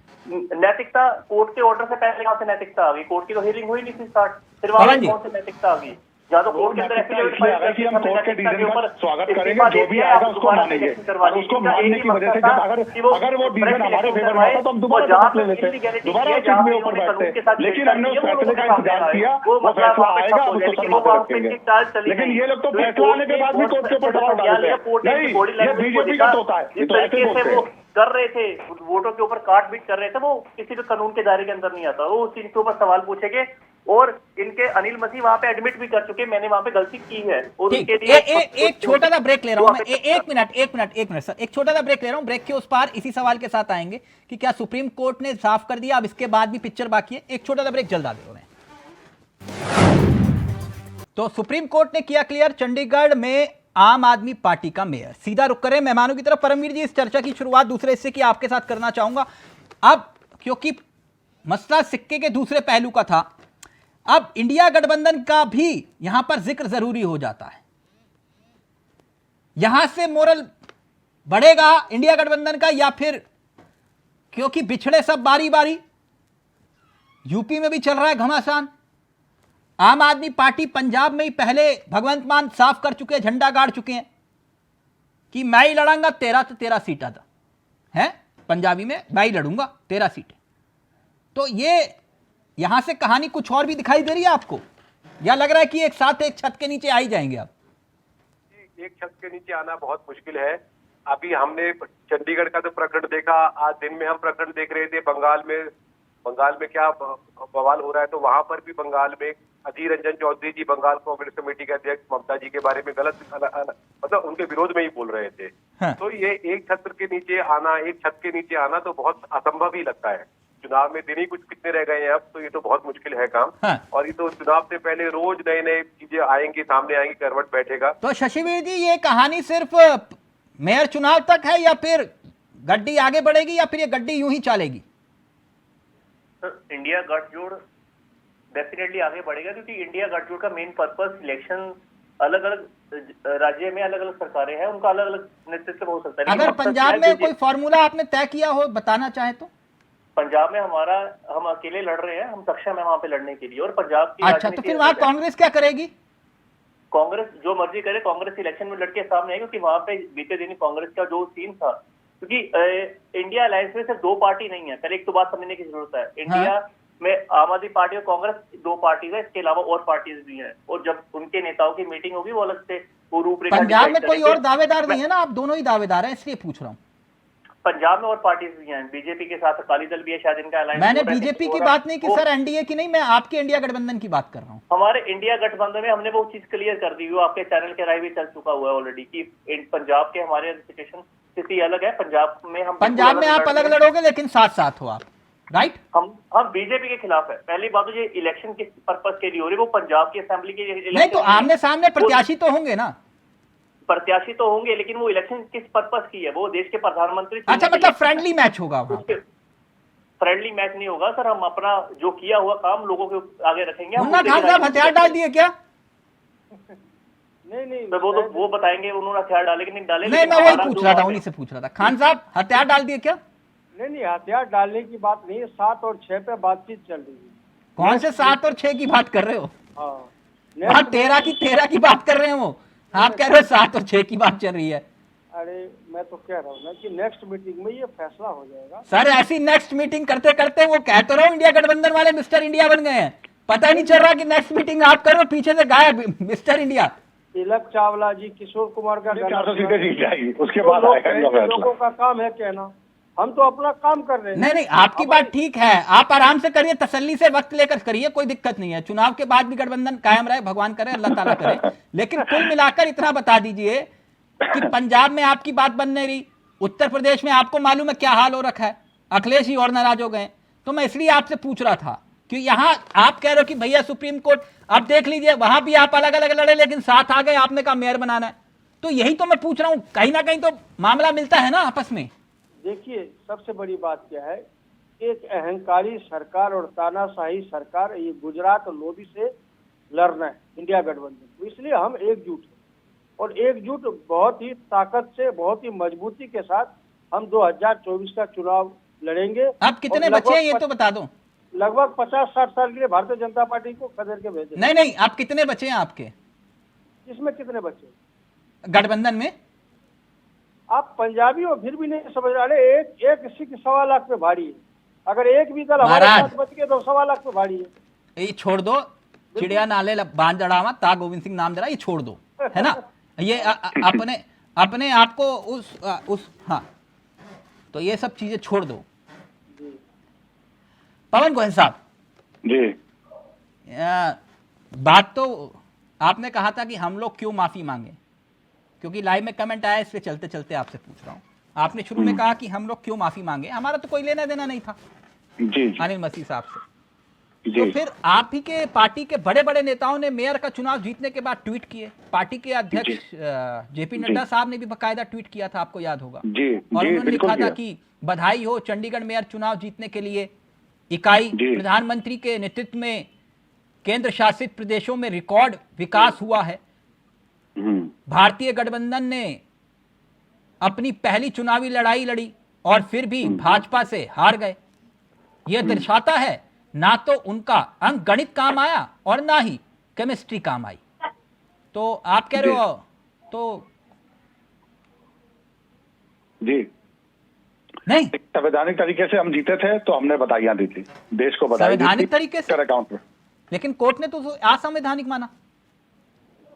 नैतिकता कोर्ट के ऑर्डर से पहले कहाँ से नैतिकता आ गई? कोर्ट की तो हियरिंग हुई नहीं थी स्टार्ट, फिर वहां कौन से नैतिकता आ गई? या तो कोर्ट के अंदर कि हम कोर्ट के डिसीजन का स्वागत करेंगे, जो भी आएगा उसको मानेंगे, और उसको मानने की वजह से जब अगर वो डिसीजन हमारे फेवर में आता तो हम दोबारा शपथ ले लेते, दोबारा उस चीज में ऊपर बैठते। लेकिन हमने उस फैसले का इंतजार किया, वो फैसला आएगा हम उसको सर पर रखेंगे। लेकिन ये लोग तो फैसला आने के बाद भी कोर्ट के ऊपर दबाव डालते हैं। नहीं, ये बीजेपी का होता है, ये तो ऐसे बोलते हैं। कर रहे थे वोटों के ऊपर काट बीट कर रहे थे, वो किसी भी कानून के दायरे के अंदर नहीं आता। वो उस चीज के ऊपर सवाल पूछेंगे और इनके अनिल मसीह वहां पे एडमिट भी कर चुके, मैंने वहां पे गलती की है। और उनके लिए एक छोटा सा ब्रेक ले रहा हूं मैं, एक मिनट सर, एक छोटा सा ब्रेक ले रहा हूं। ब्रेक के उस पार इसी सवाल के साथ आएंगे कि क्या सुप्रीम कोर्ट ने साफ कर दिया, अब इसके बाद भी पिक्चर बाकी है। एक छोटा सा ब्रेक जल्द आ रहे हैं। तो सुप्रीम कोर्ट ने किया क्लियर, चंडीगढ़ में आम आदमी पार्टी का मेयर। सीधा रुक करें मेहमानों की तरफ। परमवीर जी, इस चर्चा की शुरुआत दूसरे हिस्से की आपके साथ करना चाहूंगा। अब क्योंकि मसला सिक्के के दूसरे पहलू का था, अब इंडिया गठबंधन का भी यहां पर जिक्र जरूरी हो जाता है। यहां से मोरल बढ़ेगा इंडिया गठबंधन का, या फिर क्योंकि बिछड़े सब बारी बारी, यूपी में भी चल रहा है घमासान, आम आदमी पार्टी पंजाब में ही पहले भगवंत मान साफ कर चुके हैं, झंडा गाड़ चुके हैं कि मैं ही लड़ूंगा, तेरा सीट आता है, पंजाबी में मैं ही लड़ूंगा, 13 सीट। तो ये यहां से कहानी कुछ और भी दिखाई दे रही है आपको, या लग रहा है कि एक साथ एक छत के नीचे आ ही जाएंगे आप? एक छत के नीचे आना बहुत मुश्किल है। अभी हमने चंडीगढ़ का तो प्रकरण देखा, आज दिन में हम प्रकरण देख रहे थे बंगाल में क्या बवाल हो रहा है। तो वहां पर भी बंगाल में अधीर रंजन चौधरी जी, बंगाल कांग्रेस कमेटी के अध्यक्ष, ममता जी के बारे में गलत मतलब उनके विरोध में ही बोल रहे थे। हाँ। तो ये एक छत के नीचे आना तो बहुत असंभव ही लगता है। चुनाव में दिन ही कुछ कितने रह गए हैं अब, तो ये तो बहुत मुश्किल है काम। हाँ। और ये तो चुनाव से पहले रोज नए नए चीजें आएंगी, सामने आएंगी, करवट बैठेगा। तो शशिवीर जी, ये कहानी सिर्फ मेयर चुनाव तक है, या फिर गड्डी आगे बढ़ेगी, या फिर ये गड्डी यूं ही चलेगी? सर, इंडिया गठजोड़ डेफिनेटली आगे बढ़ेगा, क्योंकि इंडिया गठजोड़ का मेन पर्पस इलेक्शन, अलग अलग राज्य में अलग अलग सरकारें हैं, उनका अलग अलग नेतृत्व हो सकता है। अगर पंजाब में कोई फॉर्मूला आपने तय किया हो, बताना चाहे तो? पंजाब में हम अकेले लड़ रहे हैं, हम सक्षम है वहां पे लड़ने के लिए। और पंजाब की अच्छा, तो फिर वहां कांग्रेस क्या करेगी? कांग्रेस जो मर्जी करे, कांग्रेस इलेक्शन में लड़के सामने आएगी, क्योंकि वहां पे बीते दिन कांग्रेस का जो सीन था, क्योंकि इंडिया अलायंस में सिर्फ 2 पार्टी नहीं है, पहले एक तो बात समझने की जरूरत है। इंडिया में आम आदमी पार्टी और कांग्रेस 2 पार्टीज है, इसके अलावा और पार्टीज भी हैं। और जब उनके नेताओं की मीटिंग होगी, वो अलग से वो रूपरेखा। पंजाब में कोई और दावेदार नहीं है ना, आप दोनों ही दावेदार हैं, इसलिए पूछ रहा हूँ। पंजाब में और पार्टीज भी हैं, बीजेपी के साथ अकाली दल भी है, शायद इनका अलायंस। मैंने बीजेपी की बात नहीं की सर, एनडीए की नहीं, मैं आपके इंडिया गठबंधन की बात कर रहा हूँ। हमारे इंडिया गठबंधन में हमने वो चीज क्लियर कर दी, वो आपके चैनल के राय भी चल चुका हुआ है ऑलरेडी, कि पंजाब के हमारे सिचुएशन स्थिति अलग है। पंजाब में आप अलग लड़ोगे, लेकिन साथ साथ हो आप, राइट? हम बीजेपी के खिलाफ है। पहली बात तो ये इलेक्शन किस पर्पस के लिए हो रही है, वो पंजाब की असेंबली के नहीं, तो आमने सामने प्रत्याशी तो होंगे ना? प्रत्याशी तो होंगे, लेकिन वो इलेक्शन किस पर्पस की है, वो देश के प्रधानमंत्री। अच्छा, मतलब फ्रेंडली मैच होगा वहां? फ्रेंडली मैच नहीं होगा सर, हम अपना जो किया हुआ काम लोगों के आगे रखेंगे। मुन्ना खान साहब हथियार डाल दिए क्या? नहीं तो वो बताएंगे उन्होंने हथियार डाले कि नहीं डाले। नहीं, मैं वही पूछ रहा था, उन्हीं से पूछ रहा था। खान साहब हथियार डाल दिए क्या? नहीं, हथियार डालने की बात नहीं है, 7 और 6 पे बातचीत चल रही है। कौन से 7 और 6 की बात कर रहे हो? हाँ, 13 की बात कर रहे हैं वो, आप कह रहे हो 7 और 6 की बात चल रही है। अरे मैं तो कह रहा हूँ ना कि नेक्स्ट मीटिंग में ये फैसला हो जाएगा। सर, ऐसी नेक्स्ट मीटिंग करते करते वो कह तो रहा हूँ इंडिया गठबंधन वाले मिस्टर इंडिया बन गए हैं, पता ही नहीं चल रहा कि नेक्स्ट मीटिंग आप करो, पीछे से गायब मिस्टर इंडिया। तिलक चावला जी, किशोर कुमार का 400 सीटें जीत जाएगी, उसके बाद आएगा। लोगों का काम है कहना, हम तो अपना काम कर रहे हैं। नहीं, आपकी बात ठीक है, आप आराम से करिए, तसल्ली से वक्त लेकर करिए, कोई दिक्कत नहीं है। चुनाव के बाद भी गठबंधन कायम रहे, भगवान करे, अल्लाह ताला करे। लेकिन कुल मिलाकर इतना बता दीजिए कि पंजाब में आपकी बात बन नहीं रही, उत्तर प्रदेश में आपको मालूम है क्या हाल हो रखा है, अखिलेश ही और नाराज हो गए। तो मैं इसलिए आपसे पूछ रहा था कि यहाँ आप कह रहे हो कि भैया सुप्रीम कोर्ट, अब देख लीजिए वहां भी आप अलग अलग लड़े, लेकिन साथ आ गए, आपने कहा मेयर बनाना है। तो यही तो मैं पूछ रहा हूँ, कहीं ना कहीं तो मामला मिलता है ना आपस में। देखिए, सबसे बड़ी बात क्या है, एक अहंकारी सरकार और तानाशाही सरकार, ये गुजरात और लोधी से लड़ना है इंडिया गठबंधन को, इसलिए हम एकजुट हैं। और एकजुट बहुत ही ताकत से, बहुत ही मजबूती के साथ हम 2024 का चुनाव लड़ेंगे। अब कितने बचे हैं ये तो बता दो। लगभग 50-60 साल के लिए भारतीय जनता पार्टी को खदेड़ के भेजे। नहीं, आप कितने बचे हैं आपके? इसमें कितने बचे गठबंधन में? आप पंजाबी हो फिर भी नहीं समझ रहे। एक सिख 1.25 लाख पे भारी है, अगर एक भी दल हमारे साथ बच के तो 1.25 लाख पे भारी है। ये छोड़ दो, चिड़िया नाले बांध जड़ावा ता गोविंद सिंह नाम जरा, ये छोड़ दो, है ना? ये अपने आपको उस हाँ, तो ये सब चीजें छोड़ दो। पवन गोयल साहब जी, बात तो आपने कहा था कि हम लोग क्यों माफी मांगे, क्योंकि लाइव में कमेंट आया, इसलिए चलते चलते आपसे पूछ रहा हूं। आपने शुरू में कहा कि हम लोग क्यों माफी मांगे, हमारा तो कोई लेना देना नहीं था जी। अनिल मसीह साहब से। तो फिर आप ही के पार्टी के बड़े बड़े नेताओं ने मेयर का चुनाव जीतने के बाद ट्वीट किए। पार्टी के अध्यक्ष जेपी नड्डा साहब ने भी बकायदा ट्वीट किया था, आपको याद होगा। और उन्होंने लिखा था कि बधाई हो चंडीगढ़ मेयर चुनाव जीतने के लिए, इकाई प्रधानमंत्री के नेतृत्व में केंद्र शासित प्रदेशों में रिकॉर्ड विकास हुआ है। भारतीय गठबंधन ने अपनी पहली चुनावी लड़ाई लड़ी और फिर भी भाजपा से हार गए। यह दर्शाता है ना तो उनका अंक गणित काम आया और ना ही केमिस्ट्री काम आई। तो आप कह रहे हो तो जी नहीं, संवैधानिक तरीके से हम जीते थे तो हमने बधाइयां दी थी, देश को बधाई दी थी संवैधानिक तरीके से अकाउंट में। लेकिन कोर्ट ने तो असंवैधानिक माना।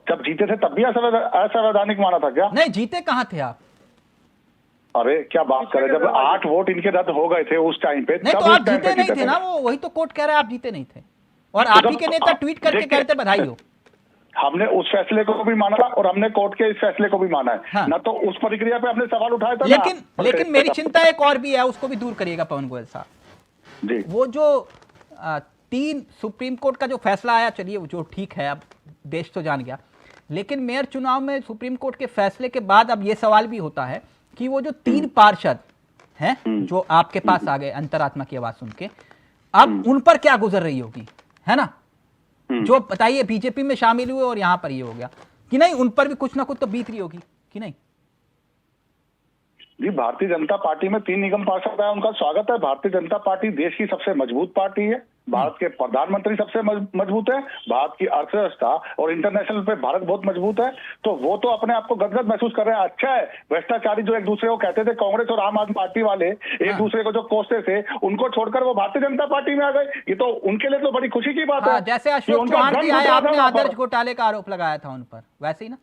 जब जीते थे तब भी असंवैधानिक माना था क्या? नहीं, जीते कहां थे आप? अरे क्या बात कर रहे, जब 8 वोट इनके रद्द हो गए थे उस टाइम पे। नहीं तो आप जीते नहीं थे ना, वो वही तो कोर्ट कह रहा है आप जीते नहीं थे। और आप ही के नेता ट्वीट करके कहते बधाई हो। हमने उस फैसले को भी माना और हमने कोर्ट के इस फैसले को भी माना है। हाँ। ना तो उस प्रक्रिया पे हमने सवाल उठाया था। लेकिन मेरी चिंता एक और भी है, उसको भी दूर करिएगा पवन गोयल साहब जी। वो जो 3 सुप्रीम कोर्ट का जो फैसला आया, चलिए वो जो ठीक है, अब देश तो जान गया। लेकिन मेयर चुनाव में सुप्रीम कोर्ट के फैसले के बाद अब ये सवाल भी होता है कि वो जो 3 पार्षद हैं जो आपके पास आ गए अंतरात्मा की आवाज सुन के, अब उन पर क्या गुजर रही होगी, है ना? जो बताइए बीजेपी में शामिल हुए और यहां पर ये हो गया कि नहीं, उन पर भी कुछ ना कुछ तो बीत रही होगी कि नहीं? जी, भारतीय जनता पार्टी में 3 निगम पार्षद है, उनका स्वागत है। भारतीय जनता पार्टी देश की सबसे मजबूत पार्टी है। भारत के प्रधानमंत्री सबसे मजबूत है। भारत की अर्थव्यवस्था और इंटरनेशनल पे भारत बहुत मजबूत है। तो वो तो अपने आप को गदगद महसूस कर रहे हैं। अच्छा है, भ्रष्टाचारी जो एक दूसरे को कहते थे, कांग्रेस और आम आदमी पार्टी वाले एक दूसरे को जो कोसते थे, उनको छोड़कर वो भारतीय जनता पार्टी में आ गए। ये तो उनके लिए तो बड़ी खुशी की बात है। जैसे अशोक चौहान भी आए, आपने आदर्श घोटाले का आरोप लगाया था उन पर, वैसे ही ना?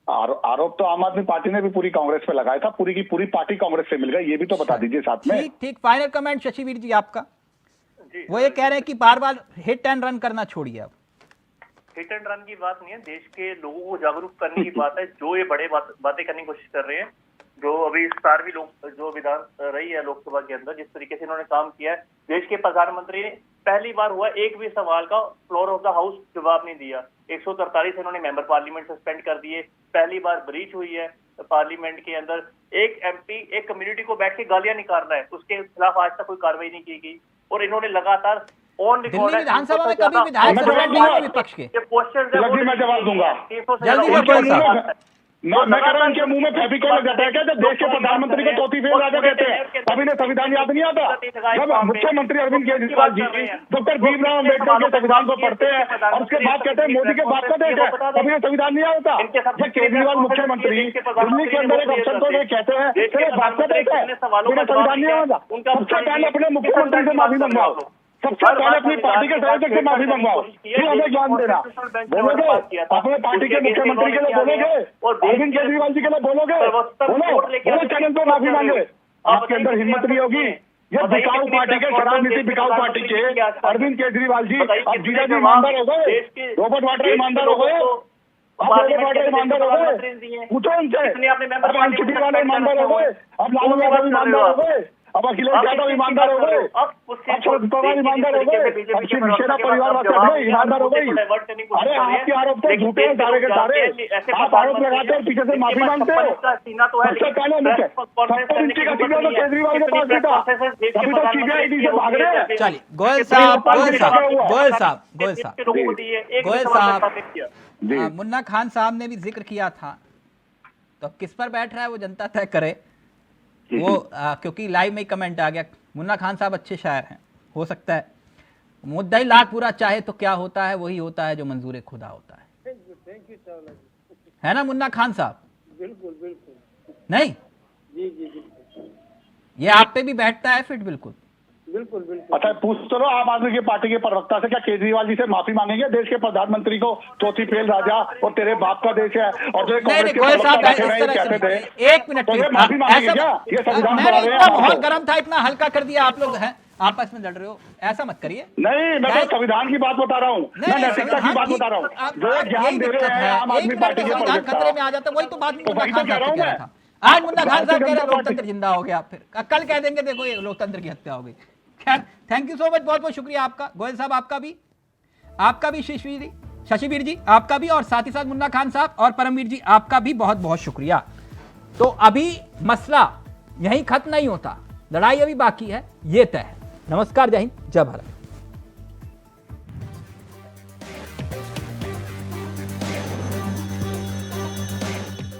आरोप तो आम आदमी पार्टी ने भी पूरी कांग्रेस पे लगाया था। पूरी की पूरी पार्टी कांग्रेस से मिल गई, ये भी तो बता दीजिए साथ में। ठीक। फाइनल कमेंट शशिवीर जी आपका। वो ये कह रहे हैं कि बार बार हिट एंड रन करना छोड़िए। अब हिट एंड रन की बात नहीं है, देश के लोगों को जागरूक करने की बात है। जो ये बड़े बातें करने की कोशिश कर रहे हैं, जो अभी 17वीं जो विधान रही है लोकसभा के अंदर, जिस तरीके से इन्होंने काम किया है, देश के प्रधानमंत्री ने पहली बार हुआ एक भी सवाल का फ्लोर ऑफ द हाउस जवाब नहीं दिया। 143 इन्होंने मेंबर पार्लियामेंट सस्पेंड कर दिए। पहली बार ब्रीच हुई है पार्लियामेंट के अंदर। एक एमपी एक कम्युनिटी को बैठ के गालियां निकाल रहा है, उसके खिलाफ आज तक कोई कार्रवाई नहीं की गई। और इन्होंने लगातार ऑन रिकॉर्ड विधानसभा में कभी विधायक विपक्ष के मैं जवाब दूंगा। मैं कह रहा हूँ उनके मुंह में फेविकोल लग जाता है क्या जब देश के प्रधानमंत्री को चौथी फेल राजा कहते हैं? अभी ने संविधान याद नहीं आता? जब मुख्यमंत्री अरविंद केजरीवाल जी डॉक्टर भीमराव अम्बेडकर के संविधान को पढ़ते हैं और उसके बाद कहते हैं मोदी के बाप का देश है, अभी ने संविधान नहीं आता? जब केजरीवाल मुख्यमंत्री दिल्ली के अंदर एक अफसर को कहते हैं तेरे बाप का देश है, उन्हें संविधान नहीं आता? सबसे पहले अपने मुख्यमंत्री से माफी मंगवाओ, सबसे पहले अपनी पार्टी के संयोजक से माफी मंगवाओ, फिर हमें ज्ञान देना। बोलोगे अपने पार्टी के मुख्यमंत्री के लिए, बोलोगे अरविंद केजरीवाल जी के लिए, बोलोगे बोलो चैनल पर माफी मांगे। आपके अंदर हिम्मत नहीं होगी। ये बिकाऊ पार्टी के, शराब नीति बिकाऊ पार्टी के अरविंद केजरीवाल जी अब जीजा जी ईमानदार हो गए, रॉबर्ट वाड्रा ईमानदार हो गए, रॉबर्ट वाड्रा ईमानदार हो गए, पूछो उनसे। अब अंशुटी वाले ईमानदार हो गए, अब लालू यादव ईमानदार हो गए, अब अखिलेश यादव ईमानदार हो गए, अब शरद पवार ईमानदार हो गए, अब शिवसेना परिवार वाले ईमानदार हो गई। अरे आपके आरोप तो झूठे हैं सारे के सारे। आप आरोप लगाते हैं, पीछे से माफी मांगते हो। सबसे पहले मुझे 70 इंची का सीधा तो केजरीवाल के पास भी था, अभी तो सीबीआई से भाग रहे हैं। चलिए गोयल साहब, मुन्ना खान साहब ने भी जिक्र किया था, तो किस पर बैठ रहा है वो जनता तय करे। वो क्योंकि लाइव में ही कमेंट आ गया, मुन्ना खान साहब अच्छे शायर हैं, हो सकता है मुद्दा ही लाख पूरा चाहे तो क्या होता है, वही होता है जो मंजूर खुदा होता है। है ना मुन्ना खान साहब? बिल्कुल बिल्कुल। नहीं जी जी बिल्कुल, ये आप पे भी बैठता है फिट? बिल्कुल बिल्कुल बिल्कुल। अच्छा पूछ तो लो आम आदमी की पार्टी के प्रवक्ता से, क्या केजरीवाल जी से माफी मांगेंगे देश के प्रधानमंत्री को चौथी फेल राजा और तेरे बाप का देश है? और जो कांग्रेस के कहते थे, एक मिनट, माफी मांगेंगे क्या? ये संविधान बना रहे हैं। बहुत गर्म था, इतना हल्का कर दिया आप लोग हैं, आपस में लड़ रहे हो, ऐसा मत करिए। नहीं, मैं तो संविधान की बात बता रहा हूँ, मैं नैतिकता की बात बता रहा हूँ। जो ज्ञान दे रहे हैं आम आदमी पार्टी के प्रवक्ता, खतरे में आ जाता, वही तो बात मुन्ना खान साहब कह रहा था। आज मुन्ना खान साहब कह रहे लोकतंत्र जिंदा हो गया, फिर कल कह देंगे देखो ये लोकतंत्र की हत्या हो गई। खैर, थैंक यू सो मच, बहुत बहुत शुक्रिया आपका गोयल साहब, आपका भी शशिवीर जी आपका भी, और साथ ही साथ मुन्ना खान साहब और परमवीर जी आपका भी बहुत बहुत शुक्रिया। तो अभी मसला यहीं खत्म नहीं होता, लड़ाई अभी बाकी है, ये तय है। नमस्कार, जय हिंद, जय भारत।